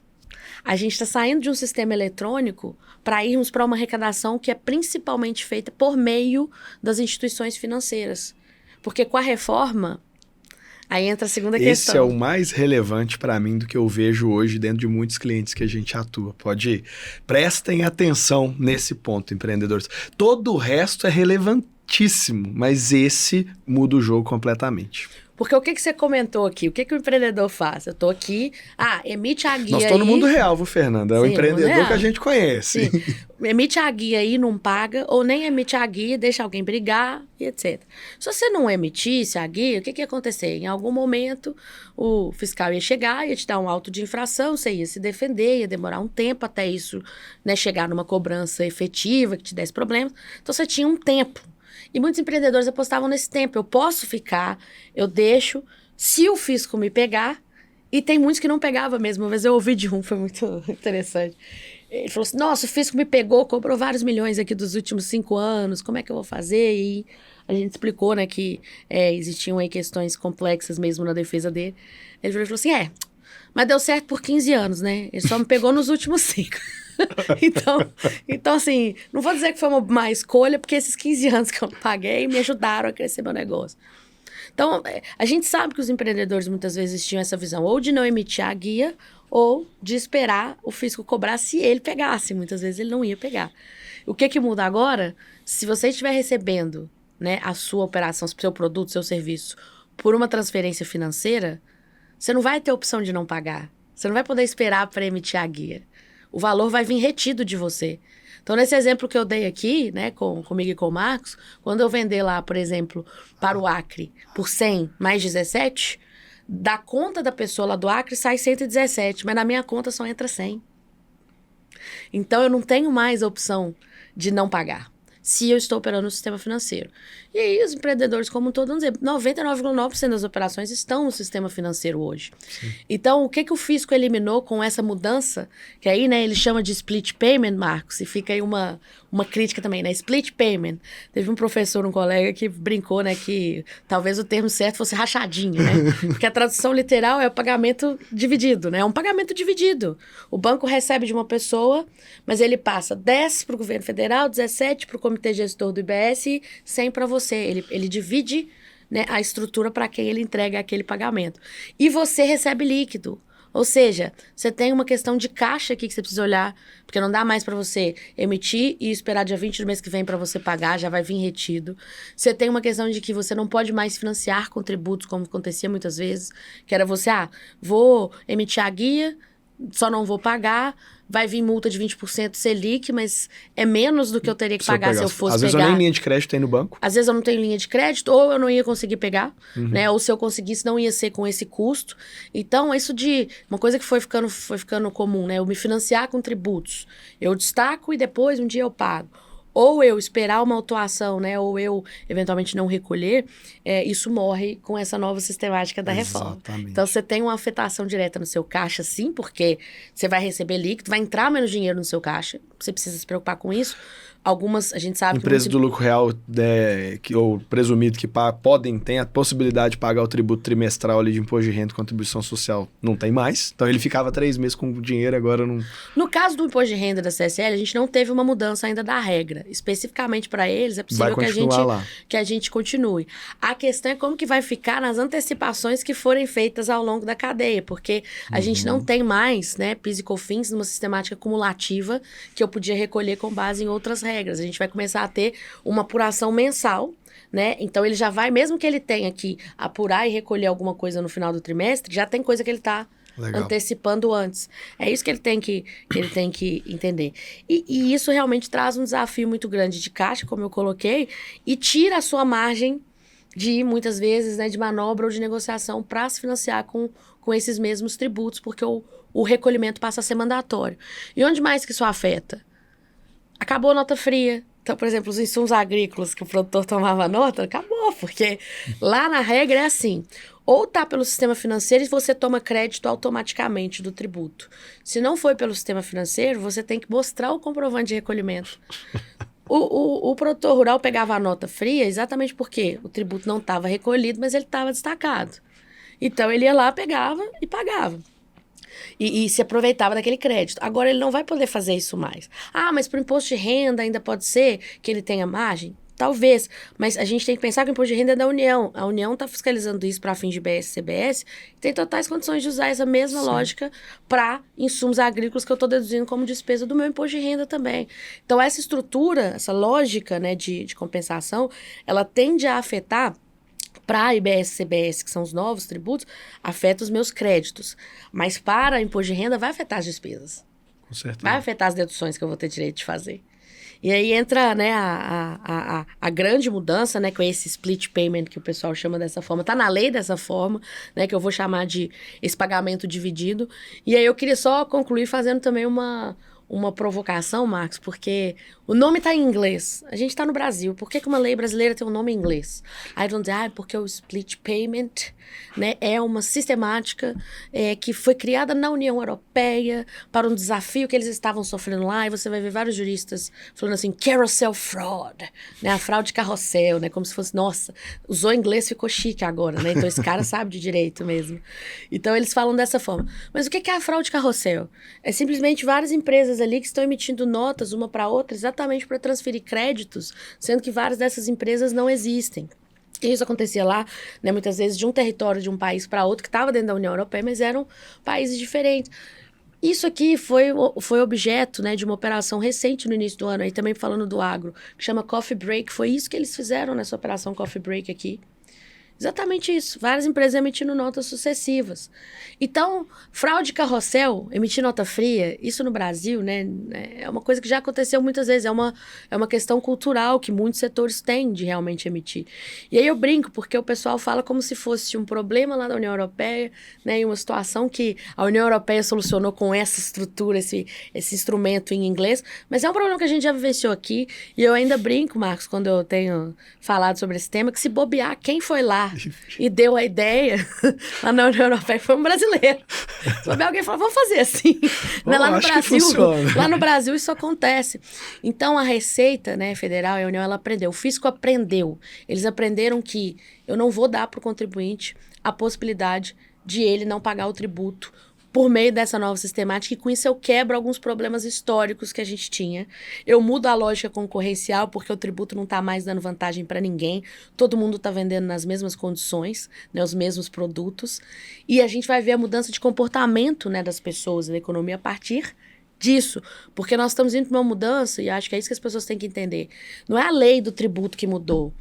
A gente está saindo de um sistema eletrônico para irmos para uma arrecadação que é principalmente feita por meio das instituições financeiras. Porque com a reforma, aí entra a segunda questão. Esse é o mais relevante para mim do que eu vejo hoje dentro de muitos clientes que a gente atua. Pode ir. Prestem atenção nesse ponto, empreendedores. Todo o resto é relevantíssimo, mas esse muda o jogo completamente. Porque o que você comentou aqui? O que o empreendedor faz? Eu tô aqui, emite a guia. Nós estamos no mundo real, viu, Fernanda? É o empreendedor que a gente conhece. Sim. Emite a guia aí, não paga, ou nem emite a guia, deixa alguém brigar e etc. Se você não emitisse a guia, o que ia acontecer? Em algum momento, o fiscal ia chegar, ia te dar um auto de infração, você ia se defender, ia demorar um tempo até isso, né, chegar numa cobrança efetiva que te desse problemas. Então, você tinha um tempo. E muitos empreendedores apostavam nesse tempo. Eu posso ficar, eu deixo, se o fisco me pegar. E tem muitos que não pegavam mesmo. Uma vez eu ouvi de um, foi muito interessante. Ele falou assim, nossa, o fisco me pegou, cobrou vários milhões aqui dos últimos 5 anos, como é que eu vou fazer? E a gente explicou, né, que existiam aí questões complexas mesmo na defesa dele. Ele falou assim, mas deu certo por 15 anos, né? Ele só me pegou nos últimos 5. Então, assim, não vou dizer que foi uma má escolha, porque esses 15 anos que eu paguei me ajudaram a crescer meu negócio. Então, a gente sabe que os empreendedores muitas vezes tinham essa visão, ou de não emitir a guia, ou de esperar o fisco cobrar se ele pegasse. Muitas vezes ele não ia pegar. O que muda agora? Se você estiver recebendo, né, a sua operação, seu produto, seu serviço, por uma transferência financeira, você não vai ter opção de não pagar. Você não vai poder esperar para emitir a guia. O valor vai vir retido de você. Então, nesse exemplo que eu dei aqui, né, comigo e com o Marcos, quando eu vender lá, por exemplo, para o Acre, por 100 mais 17, da conta da pessoa lá do Acre sai 117, mas na minha conta só entra 100. Então, eu não tenho mais a opção de não pagar, se eu estou operando no sistema financeiro. E aí, os empreendedores, como um todo, vão dizer, 99,9% das operações estão no sistema financeiro hoje. Sim. Então, o que o fisco eliminou com essa mudança, que aí, né, ele chama de split payment, Marcos, e fica aí uma crítica também, né, split payment. Teve um professor, um colega, que brincou, né, que talvez o termo certo fosse rachadinho, né, porque a tradução literal é o pagamento dividido, né, é um pagamento dividido. O banco recebe de uma pessoa, mas ele passa 10 para o governo federal, 17 para o comitê gestor do IBS e 100 para você. Ele divide, né, a estrutura para quem ele entrega aquele pagamento. E você recebe líquido. Ou seja, você tem uma questão de caixa aqui que você precisa olhar, porque não dá mais para você emitir e esperar dia 20 do mês que vem para você pagar, já vai vir retido. Você tem uma questão de que você não pode mais financiar com tributos, como acontecia muitas vezes, que era você, vou emitir a guia, só não vou pagar, vai vir multa de 20% Selic, mas é menos do que eu teria que pagar se eu fosse pegar. Às vezes eu nem linha de crédito tenho no banco. Às vezes eu não tenho linha de crédito, ou eu não ia conseguir pegar, né? Ou se eu conseguisse, não ia ser com esse custo. Então, isso de... Uma coisa que foi ficando comum, né? Eu me financiar com tributos. Eu destaco e depois um dia eu pago. ou eu esperar uma autuação, né, ou eu eventualmente não recolher, isso morre com essa nova sistemática da reforma. Exatamente. Então você tem uma afetação direta no seu caixa, sim, porque você vai receber líquido, vai entrar menos dinheiro no seu caixa, você precisa se preocupar com isso. Algumas, a gente sabe Empresas que... do lucro real, ou presumido que tem a possibilidade de pagar o tributo trimestral ali de imposto de renda e contribuição social, não tem mais. Então ele ficava 3 meses com o dinheiro, agora não... No caso do imposto de renda da CSL, a gente não teve uma mudança ainda da regra. Especificamente para eles, é possível que a gente continue. A questão é como que vai ficar nas antecipações que forem feitas ao longo da cadeia, porque a gente não tem mais, né, PIS e COFINS numa sistemática cumulativa que eu podia recolher com base em outras regras. A gente vai começar a ter uma apuração mensal, né? Então ele já vai, mesmo que ele tenha que apurar e recolher alguma coisa no final do trimestre, já tem coisa que ele está antecipando antes. É isso que ele tem que entender. E isso realmente traz um desafio muito grande de caixa, como eu coloquei, e tira a sua margem de, muitas vezes, né, de manobra ou de negociação para se financiar com esses mesmos tributos, porque o recolhimento passa a ser mandatório. E onde mais que isso afeta? Acabou a nota fria. Então, por exemplo, os insumos agrícolas que o produtor tomava nota, acabou, porque lá na regra é assim, ou tá pelo sistema financeiro e você toma crédito automaticamente do tributo. Se não foi pelo sistema financeiro, você tem que mostrar o comprovante de recolhimento. O produtor rural pegava a nota fria exatamente porque o tributo não estava recolhido, mas ele estava destacado. Então, ele ia lá, pegava e pagava. E se aproveitava daquele crédito. Agora ele não vai poder fazer isso mais. Ah, mas para o imposto de renda ainda pode ser que ele tenha margem? Talvez, mas a gente tem que pensar que o imposto de renda é da União. A União está fiscalizando isso para fins de BS e CBS e tem totais condições de usar essa mesma lógica para insumos agrícolas que eu estou deduzindo como despesa do meu imposto de renda também. Então essa estrutura, essa lógica, né, de compensação, ela tende a afetar para a IBS e CBS, que são os novos tributos, afeta os meus créditos. Mas para imposto de renda vai afetar as despesas. Com certeza. Vai afetar as deduções que eu vou ter direito de fazer. E aí entra, né, a grande mudança, né, com esse split payment que o pessoal chama dessa forma. Tá na lei dessa forma, né, que eu vou chamar de esse pagamento dividido. E aí eu queria só concluir fazendo também uma provocação, Marcos, porque o nome está em inglês. A gente está no Brasil. Por que uma lei brasileira tem um nome em inglês? Aí vão dizer, porque o split payment, né, é uma sistemática que foi criada na União Europeia para um desafio que eles estavam sofrendo lá. E você vai ver vários juristas falando assim, carousel fraud, né, a fraude carrossel, né, como se fosse, nossa, usou inglês, ficou chique agora, né? Então esse cara sabe de direito mesmo. Então eles falam dessa forma. Mas o que é a fraude carrossel? É simplesmente várias empresas ali que estão emitindo notas uma para outra exatamente para transferir créditos, sendo que várias dessas empresas não existem. E isso acontecia lá, né, muitas vezes de um território de um país para outro que estava dentro da União Europeia, mas eram países diferentes. Isso aqui foi objeto, né, de uma operação recente no início do ano, aí também falando do agro, que chama Coffee Break. Foi isso que eles fizeram nessa operação Coffee Break aqui. Exatamente isso. Várias empresas emitindo notas sucessivas. Então, fraude carrossel, emitir nota fria, isso no Brasil, né, é uma coisa que já aconteceu muitas vezes. É uma questão cultural que muitos setores têm de realmente emitir. E aí eu brinco, porque o pessoal fala como se fosse um problema lá da União Europeia, né, e uma situação que a União Europeia solucionou com essa estrutura, esse instrumento em inglês. Mas é um problema que a gente já vivenciou aqui. E eu ainda brinco, Marcos, quando eu tenho falado sobre esse tema, que se bobear, quem foi lá e deu a ideia lá na União Europeia foi um brasileiro. Se alguém falou, vamos fazer assim. Bom, Lá no Brasil isso acontece. Então a Receita, né, Federal e a União, ela aprendeu. O fisco aprendeu. Eles aprenderam que eu não vou dar para o contribuinte a possibilidade de ele não pagar o tributo por meio dessa nova sistemática, e com isso eu quebro alguns problemas históricos que a gente tinha. Eu mudo a lógica concorrencial, porque o tributo não está mais dando vantagem para ninguém, todo mundo está vendendo nas mesmas condições, né, os mesmos produtos, e a gente vai ver a mudança de comportamento, né, das pessoas da economia a partir disso, porque nós estamos indo para uma mudança, e acho que é isso que as pessoas têm que entender. Não é a lei do tributo que mudou,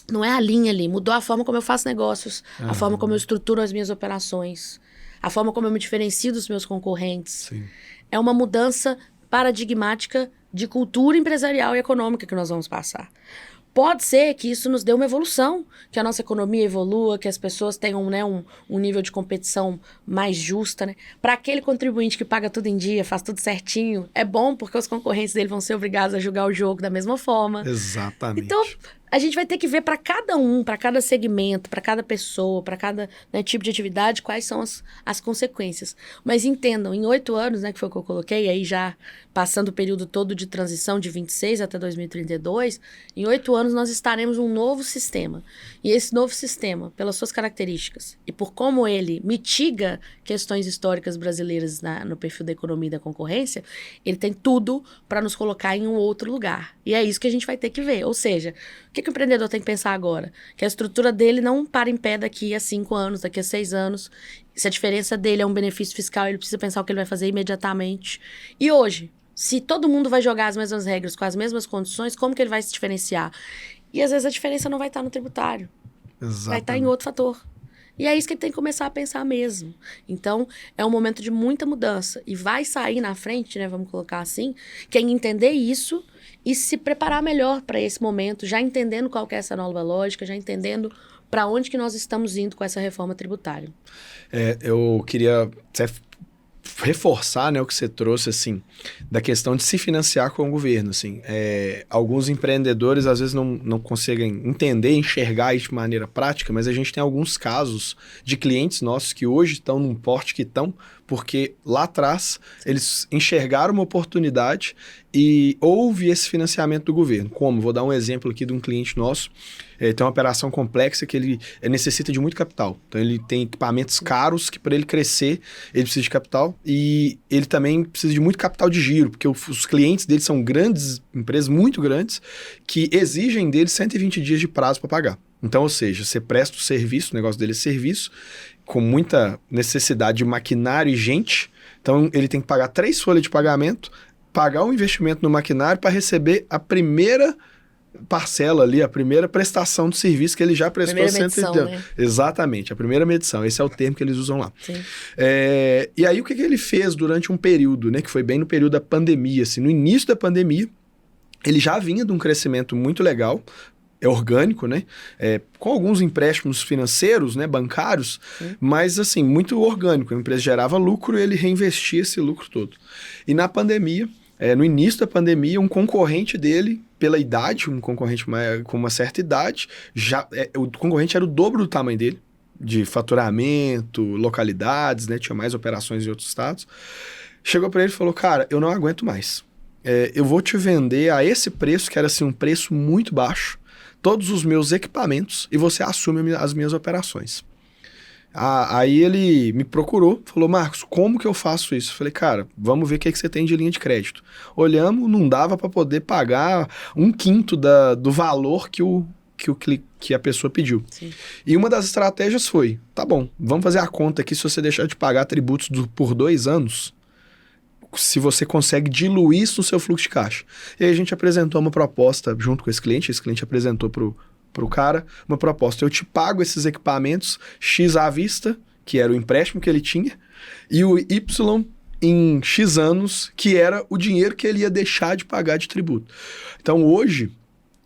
não é a linha ali, mudou a forma como eu faço negócios, a forma como eu estruturo as minhas operações, a forma como eu me diferencio dos meus concorrentes. Sim. É uma mudança paradigmática de cultura empresarial e econômica que nós vamos passar. Pode ser que isso nos dê uma evolução, que a nossa economia evolua, que as pessoas tenham, né, um nível de competição mais justa, né? Para aquele contribuinte que paga tudo em dia, faz tudo certinho, é bom porque os concorrentes dele vão ser obrigados a julgar o jogo da mesma forma. Exatamente. Então, a gente vai ter que ver para cada um, para cada segmento, para cada pessoa, para cada, né, tipo de atividade, quais são as consequências. Mas entendam, em 8 anos, né, que foi o que eu coloquei, aí já passando o período todo de transição de 26 até 2032, em 8 anos nós estaremos um novo sistema. E esse novo sistema, pelas suas características e por como ele mitiga questões históricas brasileiras no perfil da economia e da concorrência, ele tem tudo para nos colocar em um outro lugar. E é isso que a gente vai ter que ver. Ou seja, o que o empreendedor tem que pensar agora? Que a estrutura dele não para em pé daqui a 5 anos, daqui a 6 anos. Se a diferença dele é um benefício fiscal, ele precisa pensar o que ele vai fazer imediatamente. E hoje, se todo mundo vai jogar as mesmas regras, com as mesmas condições, como que ele vai se diferenciar? E às vezes a diferença não vai estar no tributário. Exatamente. Vai estar em outro fator. E é isso que ele tem que começar a pensar mesmo. Então, é um momento de muita mudança. E vai sair na frente, né, vamos colocar assim, quem entender isso e se preparar melhor para esse momento, já entendendo qual que é essa nova lógica, já entendendo para onde que nós estamos indo com essa reforma tributária. Eu queria reforçar, né, o que você trouxe, assim, da questão de se financiar com o governo, assim. Alguns empreendedores, às vezes, não conseguem entender, enxergar isso de maneira prática, mas a gente tem alguns casos de clientes nossos que hoje estão num porte que estão, porque lá atrás eles enxergaram uma oportunidade e houve esse financiamento do governo. Como? Vou dar um exemplo aqui de um cliente nosso. Tem uma operação complexa que ele necessita de muito capital. Então, ele tem equipamentos caros que, para ele crescer, ele precisa de capital. E ele também precisa de muito capital de giro, porque os clientes dele são grandes empresas, muito grandes, que exigem dele 120 dias de prazo para pagar. Então, ou seja, você presta o serviço, o negócio dele é serviço, com muita necessidade de maquinário e gente. Então, ele tem que pagar 3 folhas de pagamento, pagar o investimento no maquinário para receber a primeira parcela ali, a primeira prestação de serviço que ele já prestou. Primeira medição, né? Exatamente, a primeira medição. Esse é o termo que eles usam lá. Sim. E aí, o que ele fez durante um período, né? Que foi bem no período da pandemia, assim. No início da pandemia, ele já vinha de um crescimento muito legal, orgânico, né? Com alguns empréstimos financeiros, né? Bancários, mas, assim, muito orgânico. A empresa gerava lucro e ele reinvestia esse lucro todo. E na pandemia, no início da pandemia, um concorrente dele, pela idade, um concorrente com uma certa idade, o concorrente era o dobro do tamanho dele, de faturamento, localidades, né? Tinha mais operações em outros estados. Chegou para ele e falou, cara, eu não aguento mais. Eu vou te vender a esse preço, que era assim, um preço muito baixo, todos os meus equipamentos, e você assume as minhas operações. Aí ele me procurou, falou, Marcos, como que eu faço isso? Eu falei, cara, vamos ver o que você tem de linha de crédito. Olhamos, não dava para poder pagar 1/5 do valor que a pessoa pediu. Sim. E uma das estratégias foi, tá bom, vamos fazer a conta aqui, se você deixar de pagar tributos por 2 anos, se você consegue diluir isso no seu fluxo de caixa. E aí a gente apresentou uma proposta junto com esse cliente apresentou pro cara uma proposta. Eu te pago esses equipamentos X à vista, que era o empréstimo que ele tinha, e o Y em X anos, que era o dinheiro que ele ia deixar de pagar de tributo. Então, hoje,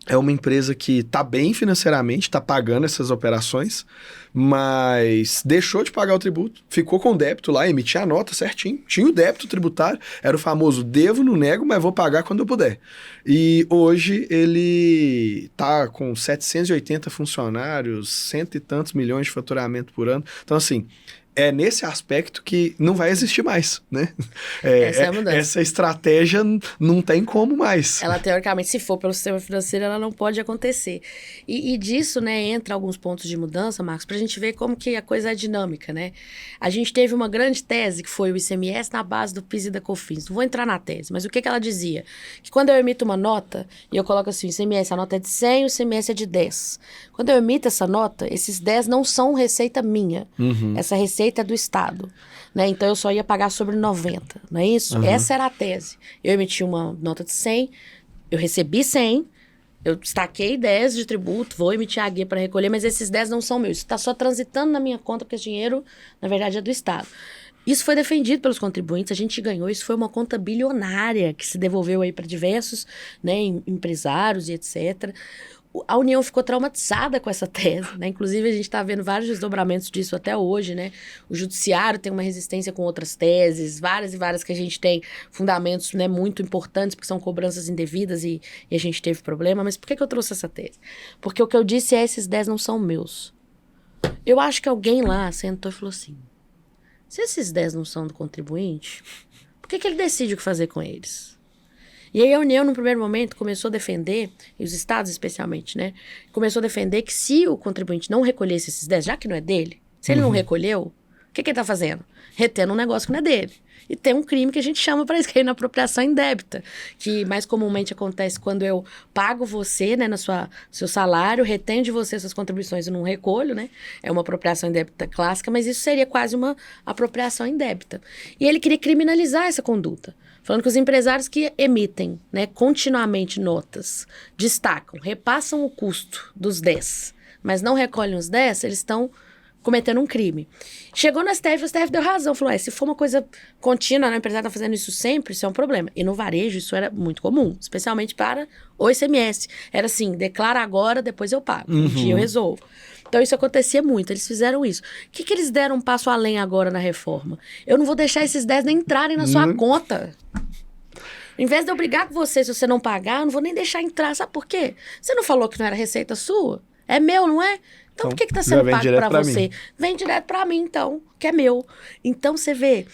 é uma empresa que está bem financeiramente, está pagando essas operações, mas deixou de pagar o tributo, ficou com o débito lá, emitia a nota certinho, tinha o débito tributário, era o famoso devo, não nego, mas vou pagar quando eu puder. E hoje ele está com 780 funcionários, 100 e tantos milhões de faturamento por ano. Então, assim, é nesse aspecto que não vai existir mais, né? Essa é a mudança. Essa estratégia não tem como mais. Ela, teoricamente, se for pelo sistema financeiro, ela não pode acontecer. E disso, né, entra alguns pontos de mudança, Marcos, pra gente ver como que a coisa é dinâmica, né? A gente teve uma grande tese, que foi o ICMS na base do PIS e da COFINS. Não vou entrar na tese, mas o que ela dizia? Que quando eu emito uma nota, e eu coloco assim, o ICMS, a nota é de 100, o ICMS é de 10. Quando eu emito essa nota, esses 10 não são receita minha. Essa receita é do Estado, né? Então eu só ia pagar sobre 90, não é isso? Essa era a tese. Eu emiti uma nota de 100, eu recebi 100, eu destaquei 10 de tributo, vou emitir a guia para recolher, mas esses 10 não são meus. Isso está só transitando na minha conta, porque esse dinheiro, na verdade, é do Estado. Isso foi defendido pelos contribuintes, a gente ganhou, isso foi uma conta bilionária que se devolveu aí para diversos, né, empresários e etc. A União ficou traumatizada com essa tese, né? Inclusive, a gente está vendo vários desdobramentos disso até hoje, né? O judiciário tem uma resistência com outras teses, várias e várias que a gente tem fundamentos, né, muito importantes, porque são cobranças indevidas e a gente teve problema. Mas por que eu trouxe essa tese? Porque o que eu disse é, esses 10 não são meus. Eu acho que alguém lá sentou e falou assim, se esses 10 não são do contribuinte, por que ele decide o que fazer com eles? E aí a União, no primeiro momento, começou a defender, e os estados especialmente, né? Começou a defender que se o contribuinte não recolhesse esses 10, já que não é dele, se ele não recolheu, o que ele tá fazendo? Retendo um negócio que não é dele. E tem um crime que a gente chama para isso, que é inapropriação indébita, que mais comumente acontece quando eu pago você, né, seu salário, retenho de você suas contribuições e não recolho, né? É uma apropriação indébita clássica, mas isso seria quase uma apropriação indébita. E ele queria criminalizar essa conduta, falando que os empresários que emitem, né, continuamente notas, destacam, repassam o custo dos 10, mas não recolhem os 10, eles estão cometendo um crime. Chegou no STF, o STF deu razão, falou, se for uma coisa contínua, né, o empresário está fazendo isso sempre, isso é um problema. E no varejo isso era muito comum, especialmente para o ICMS. Era assim, declara agora, depois eu pago, um dia eu resolvo. Então isso acontecia muito, eles fizeram isso. O que eles deram um passo além agora na reforma? Eu não vou deixar esses 10 nem entrarem na sua conta. Em vez de eu brigar com você se você não pagar, eu não vou nem deixar entrar. Sabe por quê? Você não falou que não era receita sua? É meu, não é? Então, por que está sendo pago para você? Mim. Vem direto para mim, então, que é meu. Então, você vê,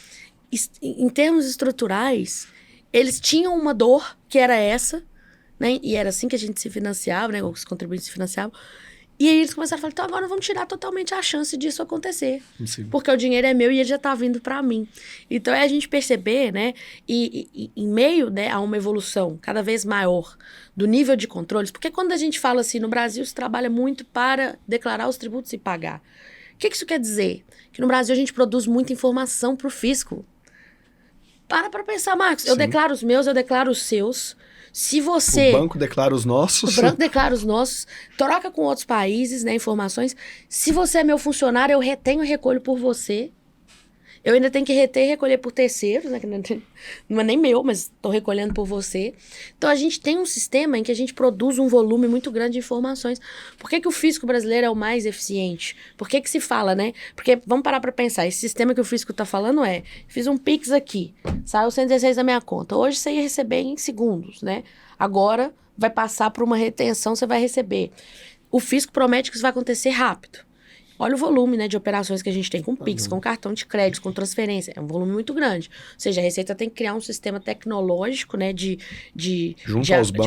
em termos estruturais, eles tinham uma dor, que era essa, né? E era assim que a gente se financiava, né? Os contribuintes se financiavam. E aí eles começaram a falar, então agora vamos tirar totalmente a chance disso acontecer. Sim. Porque o dinheiro é meu e ele já está vindo para mim. Então é a gente perceber, né, e em meio, né, a uma evolução cada vez maior do nível de controles, porque quando a gente fala assim, no Brasil se trabalha muito para declarar os tributos e pagar. O que isso quer dizer? Que no Brasil a gente produz muita informação para o fisco. Para pensar, Marcos, Sim. Eu declaro os meus, eu declaro os seus. Se você... O banco declara os nossos. O banco declara os nossos, troca com outros países, né, informações. Se você é meu funcionário, eu retenho e recolho por você. Eu ainda tenho que reter e recolher por terceiros, né, que não é nem meu, mas estou recolhendo por você. Então, a gente tem um sistema em que a gente produz um volume muito grande de informações. Por que o fisco brasileiro é o mais eficiente? Por que se fala, né? Porque, vamos parar para pensar, esse sistema que o fisco está falando fiz um Pix aqui, saiu 116 da minha conta. Hoje você ia receber em segundos, né? Agora vai passar por uma retenção, você vai receber. O fisco promete que isso vai acontecer rápido. Olha o volume, né, de operações que a gente tem com Pix, com cartão de crédito, com transferência. É um volume muito grande. Ou seja, a Receita tem que criar um sistema tecnológico, né, de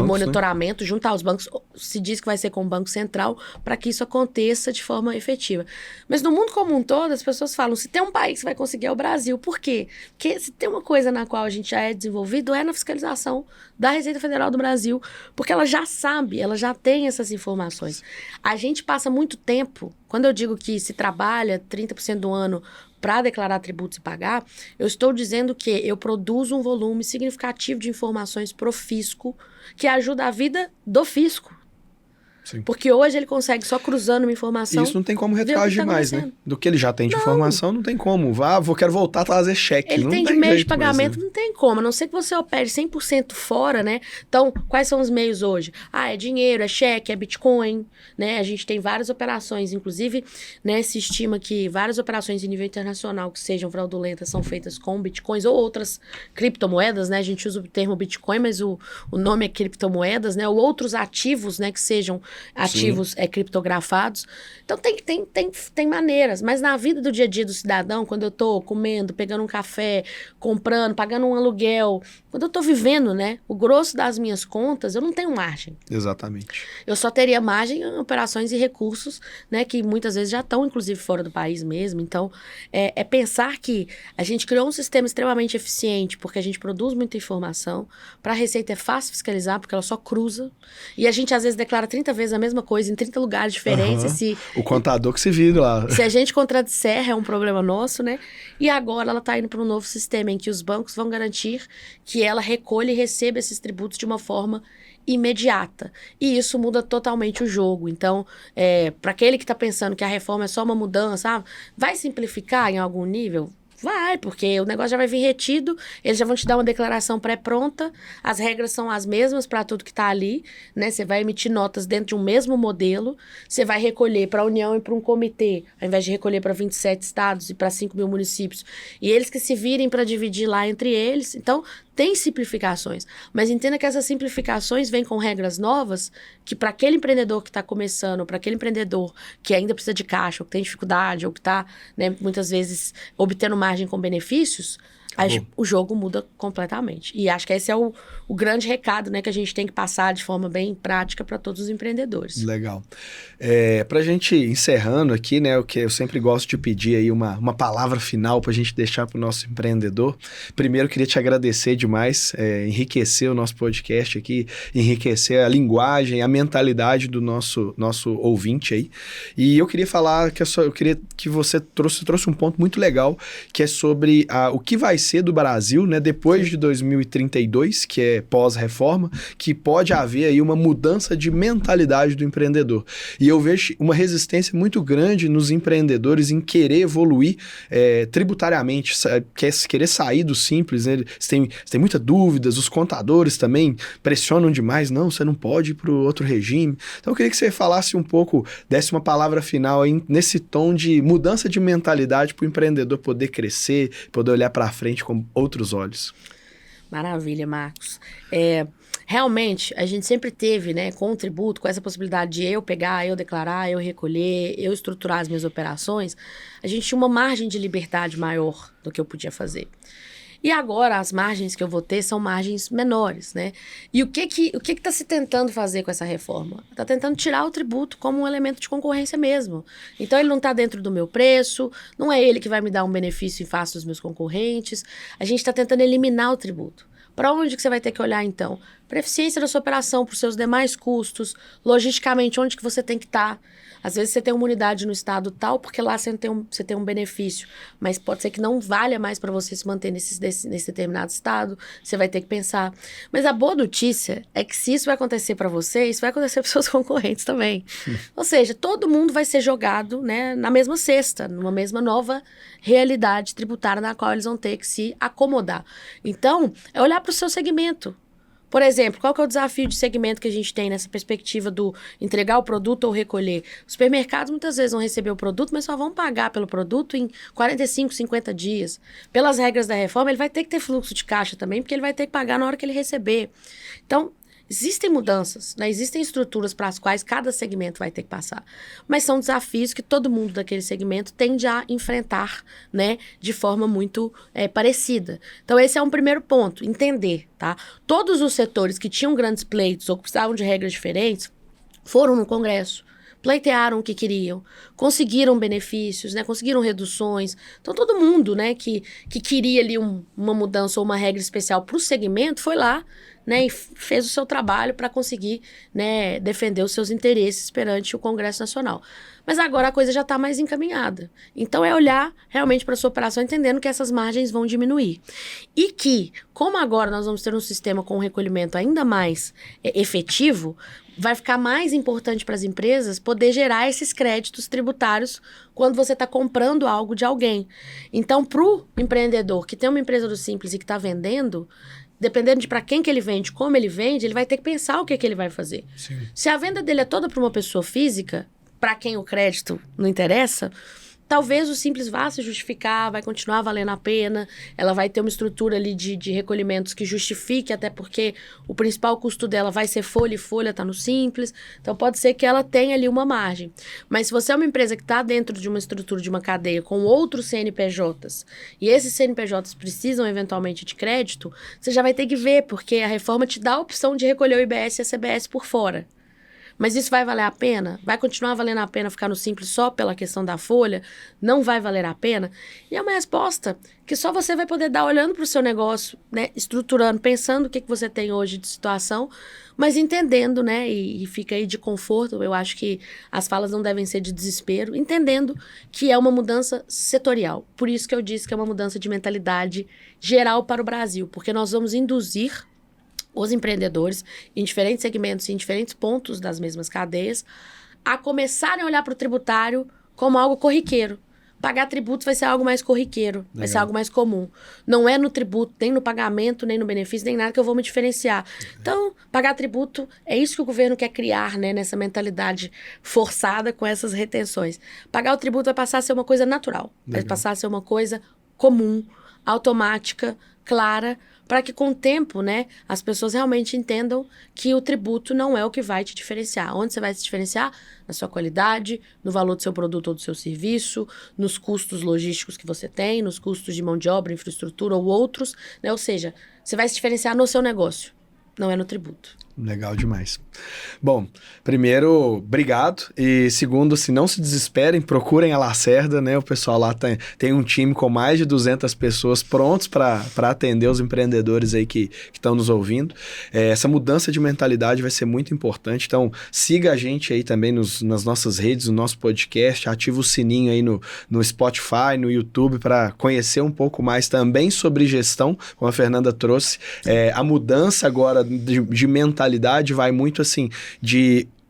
monitoramento, né? Junto aos bancos. Se diz que vai ser com o Banco Central, para que isso aconteça de forma efetiva. Mas no mundo como um todo, as pessoas falam, se tem um país que vai conseguir é o Brasil. Por quê? Porque se tem uma coisa na qual a gente já é desenvolvido, é na fiscalização da Receita Federal do Brasil. Porque ela já sabe, ela já tem essas informações. A gente passa muito tempo... Quando eu digo que se trabalha 30% do ano para declarar tributos e pagar, eu estou dizendo que eu produzo um volume significativo de informações para o fisco que ajuda a vida do fisco. Sim. Porque hoje ele consegue só cruzando uma informação... E isso não tem como retroagir mais, né? Do que ele já tem de informação, não tem como. Quero voltar a trazer cheque. Ele tem de meio de pagamento, não tem como. A não ser que você opere 100% fora, né? Então, quais são os meios hoje? É dinheiro, é cheque, é Bitcoin, né? A gente tem várias operações, inclusive, né, se estima que várias operações em nível internacional que sejam fraudulentas são feitas com Bitcoins ou outras criptomoedas, né? A gente usa o termo Bitcoin, mas o nome é criptomoedas, né? Ou outros ativos, né, que sejam ativos criptografados. Então, tem maneiras. Mas na vida do dia a dia do cidadão, quando eu tô comendo, pegando um café, comprando, pagando um aluguel, quando eu tô vivendo, né, o grosso das minhas contas, eu não tenho margem. Exatamente. Eu só teria margem em operações e recursos, né, que muitas vezes já estão, inclusive, fora do país mesmo. Então, é pensar que a gente criou um sistema extremamente eficiente, porque a gente produz muita informação. Para a Receita é fácil fiscalizar, porque ela só cruza. E a gente, às vezes, declara 30 vezes a mesma coisa em 30 lugares diferentes. O contador que se vira lá. Se a gente contradisser, é um problema nosso, né? E agora ela está indo para um novo sistema em que os bancos vão garantir que ela recolha e receba esses tributos de uma forma imediata. E isso muda totalmente o jogo. Então, para aquele que está pensando que a reforma é só uma mudança, vai simplificar em algum nível? Vai, porque o negócio já vai vir retido, eles já vão te dar uma declaração pré-pronta, as regras são as mesmas para tudo que está ali, né? Você vai emitir notas dentro de um mesmo modelo, você vai recolher para a União e para um comitê, ao invés de recolher para 27 estados e para 5 mil municípios, e eles que se virem para dividir lá entre eles. Então, tem simplificações, mas entenda que essas simplificações vêm com regras novas que para aquele empreendedor que está começando, para aquele empreendedor que ainda precisa de caixa, ou que tem dificuldade, ou que está, né, muitas vezes obtendo margem com benefícios, o jogo muda completamente. E acho que esse é o grande recado, né, que a gente tem que passar de forma bem prática para todos os empreendedores. Legal. Para a gente encerrando aqui, né, o que eu sempre gosto de pedir aí uma palavra final para a gente deixar para o nosso empreendedor. Primeiro, queria te agradecer demais, enriquecer o nosso podcast aqui, enriquecer a linguagem, a mentalidade do nosso ouvinte aí. E eu queria falar eu queria que você trouxe um ponto muito legal, que é sobre o que vai ser do Brasil, né, depois de 2032, que é pós-reforma, que pode haver aí uma mudança de mentalidade do empreendedor. E eu vejo uma resistência muito grande nos empreendedores em querer evoluir tributariamente, querer sair do simples, né? Você tem muitas dúvidas, os contadores também pressionam demais, não, você não pode ir para o outro regime. Então eu queria que você falasse um pouco, desse uma palavra final aí, nesse tom de mudança de mentalidade para o empreendedor poder crescer, poder olhar para frente com outros olhos. Maravilha, Marcos. Realmente, a gente sempre teve, né, com o tributo, com essa possibilidade de eu pegar, eu declarar, eu recolher, eu estruturar as minhas operações, a gente tinha uma margem de liberdade maior do que eu podia fazer. E agora as margens que eu vou ter são margens menores, né? E o que está se tentando fazer com essa reforma? Está tentando tirar o tributo como um elemento de concorrência mesmo. Então ele não está dentro do meu preço, não é ele que vai me dar um benefício em face dos meus concorrentes. A gente está tentando eliminar o tributo. Para onde que você vai ter que olhar, então? Para a eficiência da sua operação, para os seus demais custos, logisticamente, onde que você tem que estar. Às vezes você tem uma unidade no estado tal, porque lá você tem um benefício, mas pode ser que não valha mais para você se manter nesse determinado estado, você vai ter que pensar. Mas a boa notícia é que se isso vai acontecer para você, isso vai acontecer para os seus concorrentes também. Ou seja, todo mundo vai ser jogado, né, na mesma cesta, numa mesma nova realidade tributária na qual eles vão ter que se acomodar. Então, é olhar para o seu segmento. Por exemplo, qual que é o desafio de segmento que a gente tem nessa perspectiva do entregar o produto ou recolher? Os supermercados muitas vezes vão receber o produto, mas só vão pagar pelo produto em 45, 50 dias. Pelas regras da reforma, ele vai ter que ter fluxo de caixa também, porque ele vai ter que pagar na hora que ele receber. Então, existem mudanças, né? Existem estruturas para as quais cada segmento vai ter que passar. Mas são desafios que todo mundo daquele segmento tende a enfrentar, né, de forma muito parecida. Então, esse é um primeiro ponto, entender, tá? Todos os setores que tinham grandes pleitos ou que precisavam de regras diferentes foram no Congresso, pleitearam o que queriam, conseguiram benefícios, né, conseguiram reduções. Então, todo mundo, né, que queria ali uma mudança ou uma regra especial para o segmento foi lá, né, e fez o seu trabalho para conseguir, né, defender os seus interesses perante o Congresso Nacional. Mas agora a coisa já está mais encaminhada. Então é olhar realmente para a sua operação entendendo que essas margens vão diminuir. E que, como agora nós vamos ter um sistema com um recolhimento ainda mais efetivo, vai ficar mais importante para as empresas poder gerar esses créditos tributários quando você está comprando algo de alguém. Então, para o empreendedor que tem uma empresa do Simples e que está vendendo, dependendo de para quem que ele vende, como ele vende, ele vai ter que pensar o que ele vai fazer. Sim. Se a venda dele é toda para uma pessoa física, para quem o crédito não interessa, talvez o Simples vá se justificar, vai continuar valendo a pena, ela vai ter uma estrutura ali de recolhimentos que justifique, até porque o principal custo dela vai ser folha, e folha está no Simples, então pode ser que ela tenha ali uma margem. Mas se você é uma empresa que está dentro de uma estrutura de uma cadeia com outros CNPJs, e esses CNPJs precisam eventualmente de crédito, você já vai ter que ver, porque a reforma te dá a opção de recolher o IBS e a CBS por fora. Mas isso vai valer a pena? Vai continuar valendo a pena ficar no Simples só pela questão da folha? Não vai valer a pena? E é uma resposta que só você vai poder dar olhando para o seu negócio, né? Estruturando, pensando o que você tem hoje de situação, mas entendendo, né? E fica aí de conforto. Eu acho que as falas não devem ser de desespero, entendendo que é uma mudança setorial. Por isso que eu disse que é uma mudança de mentalidade geral para o Brasil, porque nós vamos induzir os empreendedores em diferentes segmentos, em diferentes pontos das mesmas cadeias, a começarem a olhar para o tributário como algo corriqueiro. Pagar tributos vai ser algo mais corriqueiro, vai ser Legal. algo mais comum. Não é no tributo, nem no pagamento, nem no benefício, nem nada que eu vou me diferenciar. Então, pagar tributo é isso que o governo quer criar, né? Nessa mentalidade forçada com essas retenções. Pagar o tributo vai passar a ser uma coisa natural, vai Legal. passar a ser uma coisa comum, automática, clara, para que com o tempo, né, as pessoas realmente entendam que o tributo não é o que vai te diferenciar. Onde você vai se diferenciar? Na sua qualidade, no valor do seu produto ou do seu serviço, nos custos logísticos que você tem, nos custos de mão de obra, infraestrutura ou outros, né? Ou seja, você vai se diferenciar no seu negócio, não é no tributo. Legal demais. Bom, primeiro, obrigado. E segundo, se não se desesperem, procurem a Lacerda, né? O pessoal lá tem um time com mais de 200 pessoas prontos para atender os empreendedores aí que estão nos ouvindo. Essa mudança de mentalidade vai ser muito importante. Então, siga a gente aí também nas nossas redes, no nosso podcast, ativa o sininho aí no Spotify, no YouTube, para conhecer um pouco mais também sobre gestão, como a Fernanda trouxe. A mudança agora de mentalidade vai muito assim,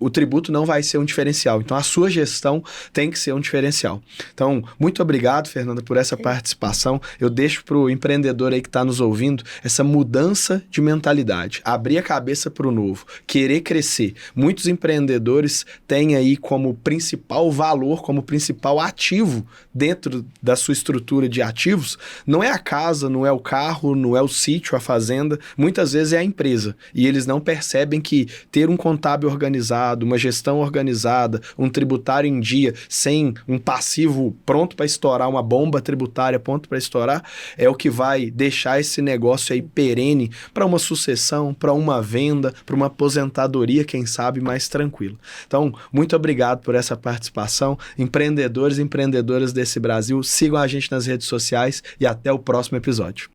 o tributo não vai ser um diferencial. Então, a sua gestão tem que ser um diferencial. Então, muito obrigado, Fernanda, por essa participação. Eu deixo para o empreendedor aí que está nos ouvindo essa mudança de mentalidade. Abrir a cabeça para o novo. Querer crescer. Muitos empreendedores têm aí como principal valor, como principal ativo dentro da sua estrutura de ativos, não é a casa, não é o carro, não é o sítio, a fazenda. Muitas vezes é a empresa. E eles não percebem que ter um contábil organizado, uma gestão organizada, um tributário em dia, sem um passivo pronto para estourar, uma bomba tributária pronto para estourar, é o que vai deixar esse negócio aí perene para uma sucessão, para uma venda, para uma aposentadoria, quem sabe, mais tranquilo. Então, muito obrigado por essa participação. Empreendedores e empreendedoras desse Brasil, sigam a gente nas redes sociais e até o próximo episódio.